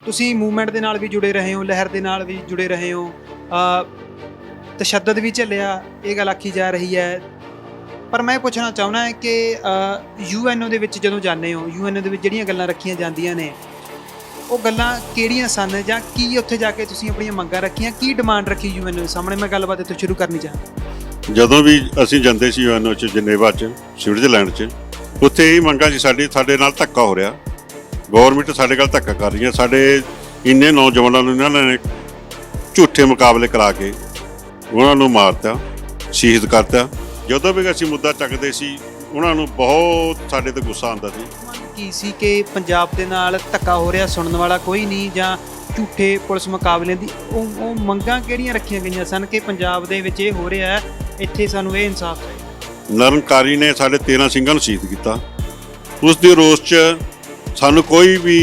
ਤੁਸੀਂ ਮੂਵਮੈਂਟ ਦੇ ਨਾਲ ਵੀ ਜੁੜੇ ਰਹੇ ਹੋ, ਲਹਿਰ ਦੇ ਨਾਲ ਵੀ ਜੁੜੇ ਰਹੇ ਹੋ, ਤਸ਼ੱਦਦ ਵੀ ਝੱਲਿਆ, ਇਹ ਗੱਲ ਆਖੀ ਜਾ ਰਹੀ ਹੈ। ਪਰ ਮੈਂ ਪੁੱਛਣਾ ਚਾਹੁੰਦਾ ਹੈ ਕਿ ਯੂਐਨਓ ਦੇ ਵਿੱਚ ਜਦੋਂ ਜਾਂਦੇ ਹੋ, ਯੂਐਨਓ ਦੇ ਵਿੱਚ ਜਿਹੜੀਆਂ ਗੱਲਾਂ ਰੱਖੀਆਂ ਜਾਂਦੀਆਂ ਨੇ, ਉਹ ਗੱਲਾਂ ਕਿਹੜੀਆਂ ਸਨ ਜਾਂ ਕੀ ਉੱਥੇ ਜਾ ਕੇ ਤੁਸੀਂ ਆਪਣੀਆਂ ਮੰਗਾਂ ਰੱਖੀਆਂ, ਕੀ ਡਿਮਾਂਡ ਰੱਖੀ ਯੂਐਨਓ ਦੇ ਸਾਹਮਣੇ? ਮੈਂ ਗੱਲਬਾਤ ਇੱਥੋਂ ਸ਼ੁਰੂ ਕਰਨੀ ਚਾਹਾਂ। ਜਦੋਂ ਵੀ ਅਸੀਂ ਜਾਂਦੇ ਸੀ ਯੂਐਨਓ 'ਚ, ਜਨੇਵਾ 'ਚ, ਸਵਿਟਜ਼ਰਲੈਂਡ 'ਚ, ਉੱਥੇ ਇਹ ਮੰਗਾਂ ਸੀ ਸਾਡੇ ਨਾਲ ਧੱਕਾ ਹੋ ਰਿਹਾ, ਗੌਰਮੈਂਟ ਸਾਡੇ ਨਾਲ ਧੱਕਾ ਕਰ ਰਹੀ ਹੈ। ਸਾਡੇ ਇੰਨੇ ਨੌਜਵਾਨਾਂ ਨੂੰ ਇਹਨਾਂ ਨੇ ਝੂਠੇ ਮੁਕਾਬਲੇ ਕਰਾ ਕੇ ਉਹਨਾਂ ਨੂੰ ਮਾਰਤਾ, ਸ਼ਹੀਦ ਕਰਤਾ। ਜਦੋਂ ਵੀ ਅਸੀਂ ਮੁੱਦਾ ਚੱਕਦੇ ਸੀ ਉਹਨਾਂ ਨੂੰ ਬਹੁਤ ਸਾਡੇ 'ਤੇ ਗੁੱਸਾ ਆਉਂਦਾ ਸੀ। ਕੀ ਸੀ ਕਿ ਪੰਜਾਬ ਦੇ ਨਾਲ ਧੱਕਾ ਹੋ ਰਿਹਾ, ਸੁਣਨ ਵਾਲਾ ਕੋਈ ਨਹੀਂ, ਜਾਂ ਝੂਠੇ ਪੁਲਿਸ ਮੁਕਾਬਲਿਆਂ ਦੀ ਉਹ ਮੰਗਾਂ ਕਿਹੜੀਆਂ ਰੱਖੀਆਂ ਗਈਆਂ ਸਨ ਕਿ ਪੰਜਾਬ ਦੇ ਵਿੱਚ ਇਹ ਹੋ ਰਿਹਾ ਹੈ, ਇੱਥੇ ਸਾਨੂੰ ਇਹ ਇਨਸਾਫ ਚਾਹੀਦਾ? ਨਿਰੰਕਾਰੀ ਨੇ ਸਾਡੇ 13 ਸਿੰਘਾਂ ਨੂੰ ਸ਼ਹੀਦ ਕੀਤਾ। ਉਸ ਦੇ ਰੋਸ 'ਚ ਸਾਨੂੰ ਕੋਈ ਵੀ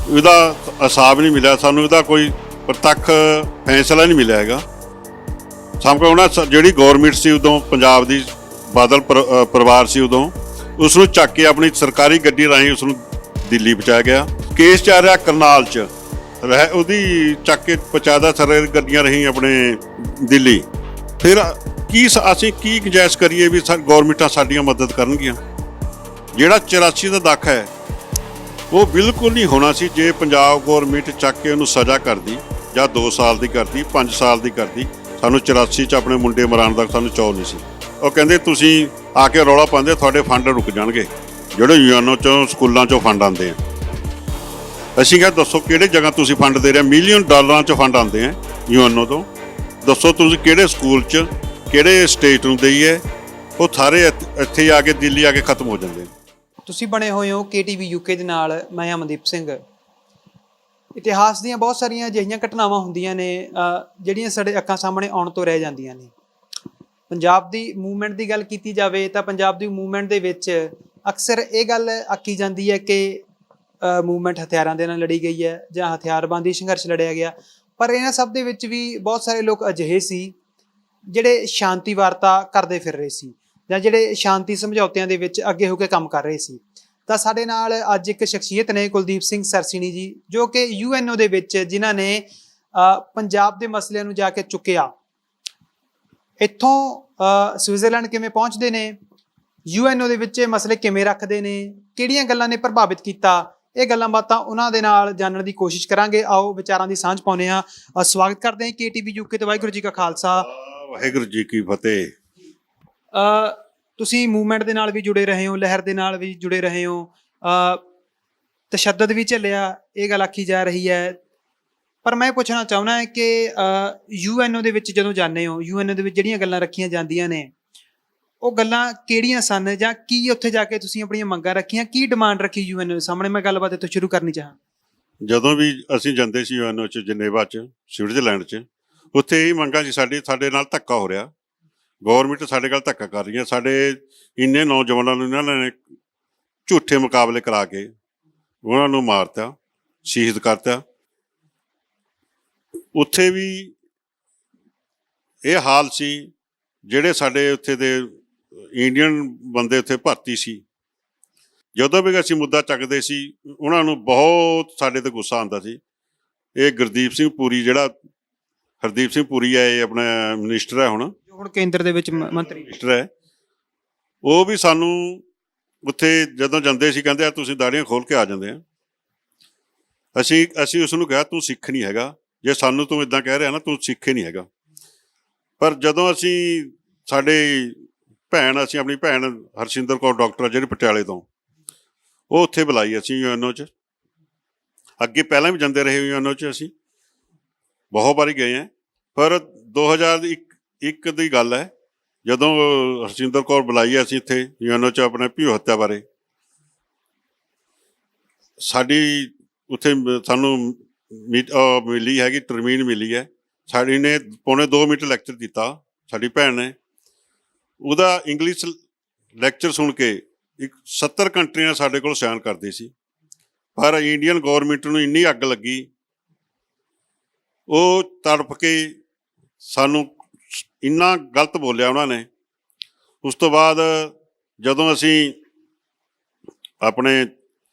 ਇਹਦਾ ਹਿਸਾਬ ਨਹੀਂ ਮਿਲਿਆ, ਸਾਨੂੰ ਇਹਦਾ ਕੋਈ ਪ੍ਰਤੱਖ ਫੈਸਲਾ ਨਹੀਂ ਮਿਲਿਆ ਹੈਗਾ। ਸਾਨੂੰ ਉਹਨਾਂ ਜਿਹੜੀ ਗੌਰਮੈਂਟ ਸੀ ਉਦੋਂ, ਪੰਜਾਬ ਦੀ ਬਾਦਲ ਪਰਿਵਾਰ ਸੀ ਉਦੋਂ, ਉਸ ਨੂੰ ਚੱਕ ਕੇ ਆਪਣੀ ਸਰਕਾਰੀ ਗੱਡੀ ਰਾਹੀਂ ਉਸ ਨੂੰ ਦਿੱਲੀ ਪਹੁੰਚਾਇਆ ਗਿਆ। ਕੇਸ ਚੱਲ ਰਿਹਾ ਕਰਨਾਲ 'ਚ, ਉਹਦੀ ਚੱਕ ਕੇ ਪਹੁੰਚਾਦਾ ਸਰਕਾਰੀ ਗੱਡੀਆਂ ਰਹੀ ਆਪਣੇ ਦਿੱਲੀ। ਫਿਰ ਅਸੀਂ ਕੀ ਗੁੰਜਾਇਸ਼ ਕਰੀਏ ਵੀ ਗੌਰਮੈਂਟਾਂ ਸਾਡੀਆਂ ਮਦਦ ਕਰਨਗੀਆਂ? ਜਿਹੜਾ 84 ਦਾ ਦੱਖ ਹੈ ਉਹ ਬਿਲਕੁਲ ਨਹੀਂ ਹੋਣਾ ਸੀ ਜੇ ਪੰਜਾਬ ਗੌਰਮੈਂਟ ਚੱਕ ਕੇ ਉਹਨੂੰ ਸਜ਼ਾ ਕਰਦੀ, ਜਾਂ 2 ਸਾਲ ਦੀ ਕਰਦੀ, 5 ਸਾਲ ਦੀ ਕਰਦੀ। ਸਾਨੂੰ 84 'ਚ ਆਪਣੇ ਮੁੰਡੇ ਮਰਾਉਣ ਦਾ ਸਾਨੂੰ ਚਾਅ ਨਹੀਂ ਸੀ। ਉਹ ਕਹਿੰਦੇ ਤੁਸੀਂ ਆ ਕੇ ਰੌਲਾ ਪਾਉਂਦੇ, ਤੁਹਾਡੇ ਫੰਡ ਰੁਕ ਜਾਣਗੇ, ਜਿਹੜੇ ਯੂਐਨਓ 'ਚੋਂ ਸਕੂਲਾਂ 'ਚੋਂ ਫੰਡ ਆਉਂਦੇ ਆ। ਅਸੀਂ ਕਿਹਾ ਦੱਸੋ ਕਿਹੜੇ ਜਗ੍ਹਾ ਤੁਸੀਂ ਫੰਡ ਦੇ ਰਹੇ? ਮਿਲੀਅਨ ਡਾਲਰਾਂ 'ਚ ਫੰਡ ਆਉਂਦੇ ਆ ਯੂਐਨਓ ਤੋਂ, ਦੱਸੋ ਤੁਸੀਂ ਕਿਹੜੇ ਸਕੂਲ 'ਚ, ਕਿਹੜੇ ਸਟੇਟ ਨੂੰ ਦਈਏ? ਉਹ ਸਾਰੇ ਇੱਥੇ ਆ ਕੇ ਦਿੱਲੀ ਆ ਕੇ ਖਤਮ ਹੋ ਜਾਂਦੇ। ਤੁਸੀਂ ਬਣੇ ਹੋਏ ਹੋ KTV UK ਦੇ ਨਾਲ। ਮੈਂ ਅਮਨਦੀਪ ਸਿੰਘ। ਇਤਿਹਾਸ ਦੀਆਂ ਬਹੁਤ ਸਾਰੀਆਂ ਅਜਿਹੀਆਂ ਘਟਨਾਵਾਂ ਹੁੰਦੀਆਂ ਨੇ ਜਿਹੜੀਆਂ ਸਾਡੇ ਅੱਖਾਂ ਸਾਹਮਣੇ ਆਉਣ ਤੋਂ ਰਹਿ ਜਾਂਦੀਆਂ ਨੇ। ਪੰਜਾਬ ਦੀ ਮੂਵਮੈਂਟ ਦੀ ਗੱਲ ਕੀਤੀ ਜਾਵੇ ਤਾਂ ਪੰਜਾਬ ਦੀ ਮੂਵਮੈਂਟ ਦੇ ਵਿੱਚ ਅਕਸਰ ਇਹ ਗੱਲ ਆਖੀ ਜਾਂਦੀ ਹੈ ਕਿ ਮੂਵਮੈਂਟ ਹਥਿਆਰਾਂ ਦੇ ਨਾਲ ਲੜੀ ਗਈ ਹੈ ਜਾਂ ਹਥਿਆਰਬੰਦੀ ਸੰਘਰਸ਼ ਲੜਿਆ ਗਿਆ। ਪਰ ਇਹਨਾਂ ਸਭ ਦੇ ਵਿੱਚ ਵੀ ਬਹੁਤ ਸਾਰੇ ਲੋਕ ਅਜਿਹੇ ਸੀ ਜਿਹੜੇ ਸ਼ਾਂਤੀ ਵਾਰਤਾ ਕਰਦੇ ਫਿਰ ਰਹੇ ਸੀ, ਜਾਂ ਜਿਹੜੇ ਸ਼ਾਂਤੀ ਸਮਝੌਤਿਆਂ ਦੇ ਵਿੱਚ ਅੱਗੇ ਹੋ ਕੇ ਕੰਮ ਕਰ ਰਹੇ ਸੀ। ਤਾਂ ਸਾਡੇ ਨਾਲ ਅੱਜ ਇੱਕ ਸ਼ਖਸੀਅਤ ਨੇ, ਕੁਲਦੀਪ ਸਿੰਘ ਸਰਸੀਣੀ ਜੀ, ਜੋ ਕਿ ਯੂਐਨਓ ਦੇ ਵਿੱਚ ਜਿਨ੍ਹਾਂ ਨੇ ਪੰਜਾਬ ਦੇ ਮਸਲਿਆਂ ਨੂੰ ਜਾ ਕੇ ਚੁੱਕਿਆ। ਇੱਥੋਂ ਸਵਿਟਜ਼ਰਲੈਂਡ ਕਿਵੇਂ ਪਹੁੰਚਦੇ ਨੇ, ਯੂਐਨਓ ਦੇ ਵਿੱਚ ਇਹ ਮਸਲੇ ਕਿਵੇਂ ਰੱਖਦੇ ਨੇ, ਕਿਹੜੀਆਂ ਗੱਲਾਂ ਨੇ ਪ੍ਰਭਾਵਿਤ ਕੀਤਾ, ਇਹ ਗੱਲਾਂ ਬਾਤਾਂ ਉਹਨਾਂ ਦੇ ਨਾਲ ਜਾਣਨ ਦੀ ਕੋਸ਼ਿਸ਼ ਕਰਾਂਗੇ। ਆਓ ਵਿਚਾਰਾਂ ਦੀ ਸਾਂਝ ਪਾਉਂਦੇ ਹਾਂ। ਸਵਾਗਤ ਕਰਦੇ ਹਾਂ KTV UK ਤੇ। ਵਾਹਿਗੁਰੂ ਜੀ ਕਾ ਖਾਲਸਾ, ਵਾਹਿਗੁਰੂ ਜੀ ਕੀ ਫਤਿਹ। ਤੁਸੀਂ ਮੂਵਮੈਂਟ ਦੇ ਨਾਲ ਵੀ ਜੁੜੇ ਰਹੇ ਹੋ, ਲਹਿਰ ਦੇ ਨਾਲ ਵੀ ਜੁੜੇ ਰਹੇ ਹੋ, ਤਸ਼ੱਦਦ ਵੀ ਝੱਲਿਆ, ਇਹ ਗੱਲ ਆਖੀ ਜਾ ਰਹੀ ਹੈ। ਪਰ ਮੈਂ ਪੁੱਛਣਾ ਚਾਹੁੰਦਾ ਹੈ ਕਿ ਯੂਐਨਓ ਦੇ ਵਿੱਚ ਜਦੋਂ ਜਾਂਦੇ ਹੋ, ਯੂਐਨਓ ਦੇ ਵਿੱਚ ਜਿਹੜੀਆਂ ਗੱਲਾਂ ਰੱਖੀਆਂ ਜਾਂਦੀਆਂ ਨੇ, ਉਹ ਗੱਲਾਂ ਕਿਹੜੀਆਂ ਸਨ ਜਾਂ ਕੀ ਉੱਥੇ ਜਾ ਕੇ ਤੁਸੀਂ ਆਪਣੀਆਂ ਮੰਗਾਂ ਰੱਖੀਆਂ, ਕੀ ਡਿਮਾਂਡ ਰੱਖੀ ਯੂਐਨਓ ਦੇ ਸਾਹਮਣੇ? ਮੈਂ ਗੱਲਬਾਤ ਇੱਥੋਂ ਸ਼ੁਰੂ ਕਰਨੀ ਚਾਹਾਂ। ਜਦੋਂ ਵੀ ਅਸੀਂ ਜਾਂਦੇ ਸੀ ਯੂਐਨਓ 'ਚ, ਜਨੇਵਾ 'ਚ, ਸਵਿਟਜ਼ਰਲੈਂਡ 'ਚ, ਉੱਥੇ ਇਹ ਮੰਗਾਂ ਸੀ ਸਾਡੇ ਨਾਲ ਧੱਕਾ ਹੋ ਰਿਹਾ, ਗੌਰਮੈਂਟ ਸਾਡੇ ਨਾਲ ਧੱਕਾ ਕਰ ਰਹੀ ਹੈ। ਸਾਡੇ ਇੰਨੇ ਨੌਜਵਾਨਾਂ ਨੂੰ ਇਹਨਾਂ ਨੇ ਝੂਠੇ ਮੁਕਾਬਲੇ ਕਰਾ ਕੇ ਉਹਨਾਂ ਨੂੰ ਮਾਰਤਾ, ਸ਼ਹੀਦ ਕਰਤਾ। ਉੱਥੇ ਵੀ ਇਹ ਹਾਲ ਸੀ, ਜਿਹੜੇ ਸਾਡੇ ਉੱਥੇ ਦੇ ਇੰਡੀਅਨ ਬੰਦੇ ਉੱਥੇ ਭਰਤੀ ਸੀ, ਜਦੋਂ ਵੀ ਅਸੀਂ ਮੁੱਦਾ ਚੱਕਦੇ ਸੀ ਉਹਨਾਂ ਨੂੰ ਬਹੁਤ ਸਾਡੇ 'ਤੇ ਗੁੱਸਾ ਆਉਂਦਾ ਸੀ। ਇਹ ਗੁਰਦੀਪ ਸਿੰਘ ਪੁਰੀ, ਜਿਹੜਾ ਹਰਦੀਪ ਸਿੰਘ ਪੁਰੀ ਹੈ, ਇਹ ਆਪਣਾ ਮਿਨਿਸਟਰ ਹੈ, ਹੁਣ ਕੇਂਦਰ ਦੇ ਵਿੱਚ ਮੰਤਰੀ ਮਿਨਿਸਟਰ ਹੈ। ਉਹ ਵੀ ਸਾਨੂੰ ਉੱਥੇ ਜਦੋਂ ਜਾਂਦੇ ਸੀ ਕਹਿੰਦੇ ਆ ਤੁਸੀਂ ਦਾੜੀਆਂ ਖੋਲ ਕੇ ਆ ਜਾਂਦੇ ਆ। ਅਸੀਂ ਉਸ ਨੂੰ ਕਿਹਾ ਤੂੰ ਸਿੱਖ ਨਹੀਂ ਹੈਗਾ, ਜੇ ਸਾਨੂੰ ਤੂੰ ਇੱਦਾਂ ਕਹਿ ਰਿਹਾ ਨਾ, ਤੂੰ ਸਿੱਖ ਹੀ ਨਹੀਂ ਹੈਗਾ। ਪਰ ਜਦੋਂ ਅਸੀਂ ਆਪਣੀ ਭੈਣ ਹਰਸਿੰਦਰ ਕੌਰ ਡਾਕਟਰ ਜਿਹੜੀ ਪਟਿਆਲੇ ਤੋਂ, ਉਹ ਉੱਥੇ ਬੁਲਾਈ ਅਸੀਂ ਯੂਐਨਓ 'ਚ। ਅੱਗੇ ਪਹਿਲਾਂ ਵੀ ਜਾਂਦੇ ਰਹੇ ਯੂਐਨਓ 'ਚ, ਅਸੀਂ ਬਹੁਤ ਵਾਰੀ ਗਏ ਹਾਂ। ਪਰ 2001 ਦੀ ਗੱਲ ਹੈ, ਜਦੋਂ ਹਰਸਿੰਦਰ ਕੌਰ ਬੁਲਾਈ ਅਸੀਂ ਇੱਥੇ ਯੂਐਨਓ 'ਚ ਆਪਣੇ ਭੀਓ ਹੱਤਿਆ ਬਾਰੇ। ਸਾਡੀ ਉੱਥੇ ਸਾਨੂੰ ਮਿਲੀ ਹੈਗੀ, ਟਰਮੀਨ ਮਿਲੀ ਹੈ ਸਾਡੀ ਨੇ, ਪੌਣੇ 2 ਮਿੰਟ ਲੈਕਚਰ ਦਿੱਤਾ ਸਾਡੀ ਭੈਣ ਨੇ। ਉਹਦਾ ਇੰਗਲਿਸ਼ ਲੈਕਚਰ ਸੁਣ ਕੇ 70 ਕੰਟਰੀਆਂ ਸਾਡੇ ਕੋਲ ਸਾਈਨ ਕਰਦੀ ਸੀ। ਪਰ ਇੰਡੀਅਨ ਗੌਰਮੈਂਟ ਨੂੰ ਇੰਨੀ ਅੱਗ ਲੱਗੀ, ਉਹ ਤੜਪ ਕੇ ਸਾਨੂੰ ਇੰਨਾ ਗਲਤ ਬੋਲਿਆ ਉਹਨਾਂ ਨੇ। ਉਸ ਤੋਂ ਬਾਅਦ ਜਦੋਂ ਅਸੀਂ ਆਪਣੇ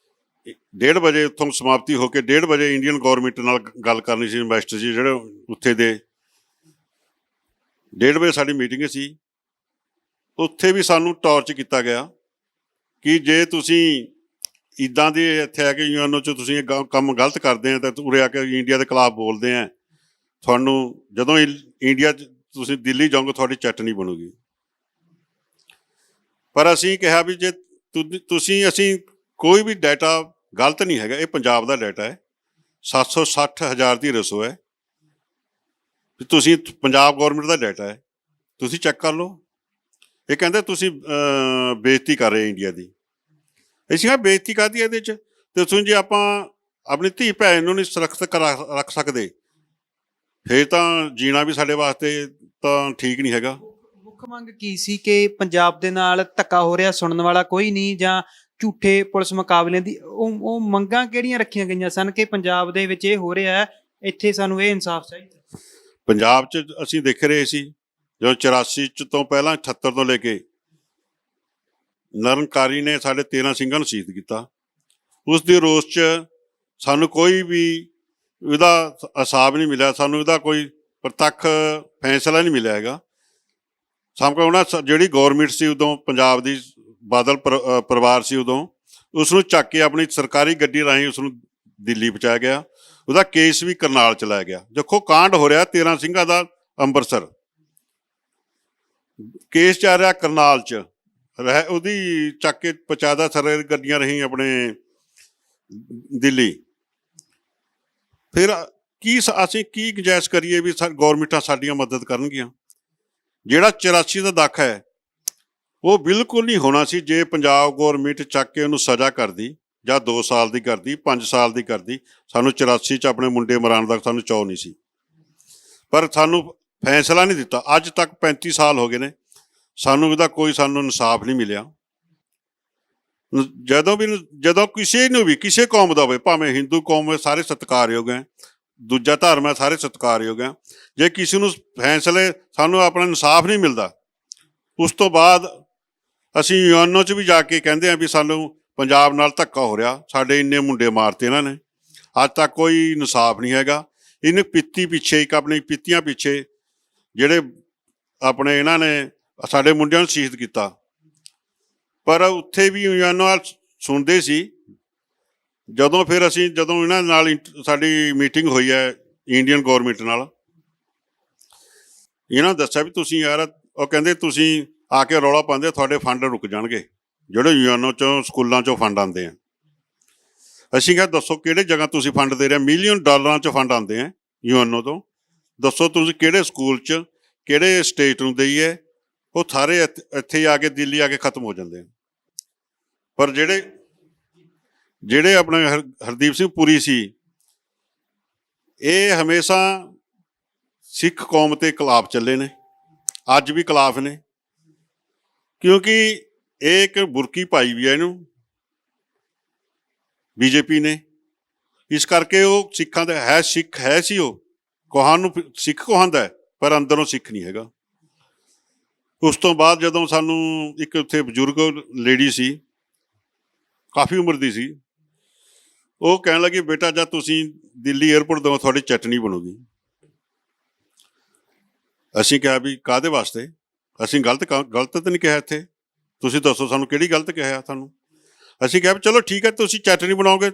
1:30 ਵਜੇ ਉੱਥੋਂ ਸਮਾਪਤੀ ਹੋ ਕੇ 1:30 ਵਜੇ ਇੰਡੀਅਨ ਗੌਰਮਿੰਟ ਨਾਲ ਗੱਲ ਕਰਨੀ ਸੀ, ਇਨਵੈਸਟਰ ਸੀ ਜਿਹੜੇ ਉੱਥੇ ਦੇ। 1:30 ਵਜੇ ਸਾਡੀ ਮੀਟਿੰਗ ਸੀ। ਉੱਥੇ ਵੀ ਸਾਨੂੰ ਟਾਰਚ ਕੀਤਾ ਗਿਆ ਕਿ ਜੇ ਤੁਸੀਂ ਇੱਦਾਂ ਦੇ ਇੱਥੇ ਆ ਕੇ ਯੂਐਨਓ 'ਚ ਤੁਸੀਂ ਇਹ ਕੰਮ ਗਲਤ ਕਰਦੇ ਆ ਤਾਂ ਉਰੇ ਆ ਕੇ ਇੰਡੀਆ ਦੇ ਖਿਲਾਫ ਬੋਲਦੇ ਆ, ਤੁਹਾਨੂੰ ਜਦੋਂ ਇੰਡੀਆ 'ਚ ਤੁਸੀਂ ਦਿੱਲੀ ਜਾਓਗੇ ਤੁਹਾਡੀ ਚਟਨੀ ਬਣੂਗੀ। ਪਰ ਅਸੀਂ ਕਿਹਾ ਵੀ ਜੇ ਅਸੀਂ ਕੋਈ ਵੀ ਡਾਟਾ ਗਲਤ ਨਹੀਂ ਹੈਗਾ, ਇਹ ਪੰਜਾਬ ਦਾ ਡਾਟਾ ਹੈ, 760,000 ਦੀ ਰਸੋ ਹੈ, ਤੁਸੀਂ ਪੰਜਾਬ ਗੌਰਮੈਂਟ ਦਾ ਡਾਟਾ ਹੈ, ਤੁਸੀਂ ਚੈੱਕ ਕਰ ਲਓ। ਇਹ ਕਹਿੰਦੇ ਤੁਸੀਂ ਬੇਇੱਜ਼ਤੀ ਕਰ ਰਹੇ ਇੰਡੀਆ ਦੀ। ਅਸੀਂ ਕਿਹਾ ਬੇਇੱਜ਼ਤੀ ਕਾਹਦੀ ਇਹਦੇ 'ਚ? ਤੇ ਤੁਸੀਂ ਜੇ ਆਪਾਂ ਆਪਣੀ ਧੀ ਭੈਣ ਨੂੰ ਨਹੀਂ ਸੁਰੱਖਿਅਤ ਰੱਖ ਸਕਦੇ ਫਿਰ ਤਾਂ ਜੀਣਾ ਵੀ ਸਾਡੇ ਵਾਸਤੇ ਤਾਂ ਠੀਕ ਨਹੀਂ ਹੈਗਾ। ਮੁੱਖ ਮੰਗ ਕੀ ਸੀ ਕਿ ਪੰਜਾਬ ਦੇ ਨਾਲ ਧੱਕਾ ਹੋ ਰਿਹਾ, ਸੁਣਨ ਵਾਲਾ ਕੋਈ ਨਹੀਂ, ਜਾਂ ਝੂਠੇ ਪੁਲਿਸ ਮੁਕਾਬਲਿਆਂ ਦੀ ਉਹ ਮੰਗਾਂ ਕਿਹੜੀਆਂ ਰੱਖੀਆਂ ਗਈਆਂ ਸਨ ਕਿ ਪੰਜਾਬ ਦੇ ਵਿੱਚ ਇਹ ਹੋ ਰਿਹਾ ਹੈ, ਇੱਥੇ ਸਾਨੂੰ ਇਹ ਇਨਸਾਫ ਚਾਹੀਦਾ? ਪੰਜਾਬ 'ਚ ਅਸੀਂ ਦੇਖ ਰਹੇ ਸੀ ਜਦੋਂ 84 ਤੋਂ ਪਹਿਲਾਂ 78 ਤੋਂ ਲੈ ਕੇ ਨਿਰੰਕਾਰੀ ਨੇ ਸਾਡੇ 13 ਸਿੰਘਾਂ ਨੂੰ ਸ਼ਹੀਦ ਕੀਤਾ। ਉਸ ਦੇ ਰੋਸ 'ਚ ਸਾਨੂੰ ਕੋਈ ਵੀ ਇਹਦਾ ਹਿਸਾਬ ਨਹੀਂ ਮਿਲਿਆ, ਸਾਨੂੰ ਇਹਦਾ ਕੋਈ ਪ੍ਰਤੱਖ ਫੈਸਲਾ ਨਹੀਂ ਮਿਲਿਆ ਹੈਗਾ। ਸਾਨੂੰ ਉਹਨਾਂ ਜਿਹੜੀ ਗੌਰਮੈਂਟ ਸੀ ਉਦੋਂ ਪੰਜਾਬ ਦੀ, ਬਾਦਲ ਪਰਿਵਾਰ ਸੀ ਉਦੋਂ, ਉਸ ਨੂੰ ਚੱਕ ਕੇ ਆਪਣੀ ਸਰਕਾਰੀ ਗੱਡੀ ਰਾਹੀਂ ਉਸ ਨੂੰ ਦਿੱਲੀ ਪਹੁੰਚਾਇਆ ਗਿਆ। ਉਹਦਾ ਕੇਸ ਵੀ ਕਰਨਾਲ ਚ ਲਾਇਆ ਗਿਆ। ਦੇਖੋ ਕਾਂਡ ਹੋ ਰਿਹਾ 13 ਸਿੰਘਾਂ ਦਾ, ਅੰਮ੍ਰਿਤਸਰ ਕੇਸ ਚੱਲ ਰਿਹਾ ਕਰਨਾਲ ਚ, ਉਹਦੀ ਚੱਕ ਕੇ ਪਹੁੰਚਾਦਾ ਸਰਕਾਰੀ ਗੱਡੀਆਂ ਰਹੀ ਆਪਣੇ ਦਿੱਲੀ। ਫਿਰ ਅਸੀਂ ਕੀ ਗੁੰਜਾਇਸ਼ ਕਰੀਏ ਵੀ ਗੌਰਮੈਂਟਾਂ ਸਾਡੀਆਂ ਮਦਦ ਕਰਨਗੀਆਂ? ਜਿਹੜਾ 84 ਦਾ ਦੱਖ ਹੈ ਉਹ ਬਿਲਕੁਲ ਨਹੀਂ ਹੋਣਾ ਸੀ ਜੇ ਪੰਜਾਬ ਗੌਰਮੈਂਟ ਚੱਕ ਕੇ ਉਹਨੂੰ ਸਜ਼ਾ ਕਰਦੀ, ਜਾਂ 2 ਸਾਲ ਦੀ ਕਰਦੀ, 5 ਸਾਲ ਦੀ ਕਰਦੀ। ਸਾਨੂੰ 84 'ਚ ਆਪਣੇ ਮੁੰਡੇ ਮਰਾਉਣ ਦਾ ਸਾਨੂੰ ਚਾਅ ਨਹੀਂ ਸੀ, ਪਰ ਸਾਨੂੰ ਫੈਸਲਾ ਨਹੀਂ ਦਿੱਤਾ। ਅੱਜ ਤੱਕ 35 ਸਾਲ ਹੋ ਗਏ ਨੇ, ਸਾਨੂੰ ਇਨਸਾਫ ਨਹੀਂ ਮਿਲਿਆ। ਜਦੋਂ ਕਿਸੇ ਨੂੰ ਵੀ, ਕਿਸੇ ਕੌਮ ਦਾ ਹੋਵੇ, ਭਾਵੇਂ ਹਿੰਦੂ ਕੌਮ ਹੋਵੇ, ਸਾਰੇ ਸਤਿਕਾਰਯੋਗ ਹੈ, ਦੂਜਾ ਧਰਮ ਹੈ, ਸਾਰੇ ਸਤਿਕਾਰਯੋਗ ਹੈ। ਜੇ ਕਿਸੇ ਨੂੰ ਸਾਨੂੰ ਆਪਣਾ ਇਨਸਾਫ ਨਹੀਂ ਮਿਲਦਾ, ਉਸ ਤੋਂ ਬਾਅਦ ਅਸੀਂ ਯੂਐਨਓ 'ਚ ਵੀ ਜਾ ਕੇ ਕਹਿੰਦੇ ਹਾਂ ਵੀ ਸਾਨੂੰ ਪੰਜਾਬ ਨਾਲ ਧੱਕਾ ਹੋ ਰਿਹਾ, ਸਾਡੇ ਇੰਨੇ ਮੁੰਡੇ ਮਾਰਤੇ ਇਹਨਾਂ ਨੇ, ਅੱਜ ਤੱਕ ਕੋਈ ਇਨਸਾਫ ਨਹੀਂ ਹੈਗਾ। ਇਹਨੇ ਪਿੱਤੀ ਪਿੱਛੇ, ਇੱਕ ਆਪਣੀ ਪਿੱਤੀਆਂ ਪਿੱਛੇ ਜਿਹੜੇ ਆਪਣੇ ਇਹਨਾਂ ਨੇ ਸਾਡੇ ਮੁੰਡਿਆਂ ਨੂੰ ਸ਼ਹੀਦ ਕੀਤਾ। ਪਰ ਉੱਥੇ ਵੀ ਯੂਐਨਓ ਸੁਣਦੇ ਸੀ। ਜਦੋਂ ਇਹਨਾਂ ਨਾਲ ਸਾਡੀ ਮੀਟਿੰਗ ਹੋਈ ਹੈ ਇੰਡੀਅਨ ਗੌਰਮੈਂਟ ਨਾਲ, ਇਹਨਾਂ ਨੂੰ ਦੱਸਿਆ ਵੀ ਤੁਸੀਂ ਯਾਰ, ਉਹ ਕਹਿੰਦੇ ਤੁਸੀਂ ਆ ਕੇ ਰੌਲਾ ਪਾਉਂਦੇ, ਤੁਹਾਡੇ ਫੰਡ ਰੁਕ ਜਾਣਗੇ, ਜਿਹੜੇ ਯੂਐਨਓ 'ਚੋਂ ਸਕੂਲਾਂ 'ਚੋਂ ਫੰਡ ਆਉਂਦੇ ਆ। ਅਸੀਂ ਕਿਹਾ ਦੱਸੋ ਕਿਹੜੇ ਜਗ੍ਹਾ ਤੁਸੀਂ ਫੰਡ ਦੇ ਰਹੇ? $1 ਮਿਲੀਅਨ 'ਚ ਫੰਡ ਆਉਂਦੇ ਆ ਯੂਐਨਓ ਤੋਂ, ਦੱਸੋ ਤੁਸੀਂ ਕਿਹੜੇ ਸਕੂਲ 'ਚ, ਕਿਹੜੇ ਸਟੇਟ ਨੂੰ ਦੇਈਏ? ਉਹ ਸਾਰੇ ਇੱਥੇ ਹੀ ਆ ਕੇ, ਦਿੱਲੀ ਆ ਕੇ ਖਤਮ ਹੋ ਜਾਂਦੇ ਆ। ਪਰ ਜਿਹੜੇ ਆਪਣੇ ਹਰਦੀਪ ਸਿੰਘ ਪੁਰੀ ਸੀ, ਇਹ ਹਮੇਸ਼ਾ ਸਿੱਖ ਕੌਮ ਤੇ ਖਿਲਾਫ ਚੱਲੇ ਨੇ, ਅੱਜ ਵੀ ਖਿਲਾਫ ਨੇ, ਕਿਉਂਕਿ ਇਹ ਇੱਕ ਬੁਰਕੀ ਪਾਈ ਵੀ ਹੈ ਇਹਨੂੰ ਬੀਜੇਪੀ ਨੇ। ਇਸ ਕਰਕੇ ਉਹ ਸਿੱਖਾਂ ਦਾ ਹੈ, ਸਿੱਖ ਹੈ ਸੀ, ਉਹ ਕਹਾਣ ਸਿੱਖ ਕਹਾਂਦਾ, ਪਰ ਅੰਦਰੋਂ ਸਿੱਖ ਨਹੀਂ ਹੈਗਾ। ਉਸ ਤੋਂ ਬਾਅਦ ਜਦੋਂ ਸਾਨੂੰ ਇੱਕ ਉੱਥੇ ਬਜ਼ੁਰਗ ਲੇਡੀ ਸੀ, ਕਾਫੀ ਉਮਰ ਦੀ ਸੀ, ਉਹ ਕਹਿਣ ਲੱਗੀ ਬੇਟਾ ਜਦ ਤੁਸੀਂ ਦਿੱਲੀ ਏਅਰਪੋਰਟ ਤੋਂ ਤੁਹਾਡੀ ਚਟਨੀ ਬਣੂਗੀ। ਅਸੀਂ ਕਿਹਾ ਵੀ ਕਾਹਦੇ ਵਾਸਤੇ? ਅਸੀਂ ਗਲਤ ਤਾਂ ਨਹੀਂ ਕਿਹਾ ਇੱਥੇ, ਤੁਸੀਂ ਦੱਸੋ ਸਾਨੂੰ ਕਿਹੜੀ ਗਲਤ ਕਿਹਾ ਤੁਹਾਨੂੰ? ਅਸੀਂ ਕਿਹਾ ਵੀ ਚਲੋ ਠੀਕ ਹੈ, ਤੁਸੀਂ ਚਟਨੀ ਬਣਾਓਗੇ।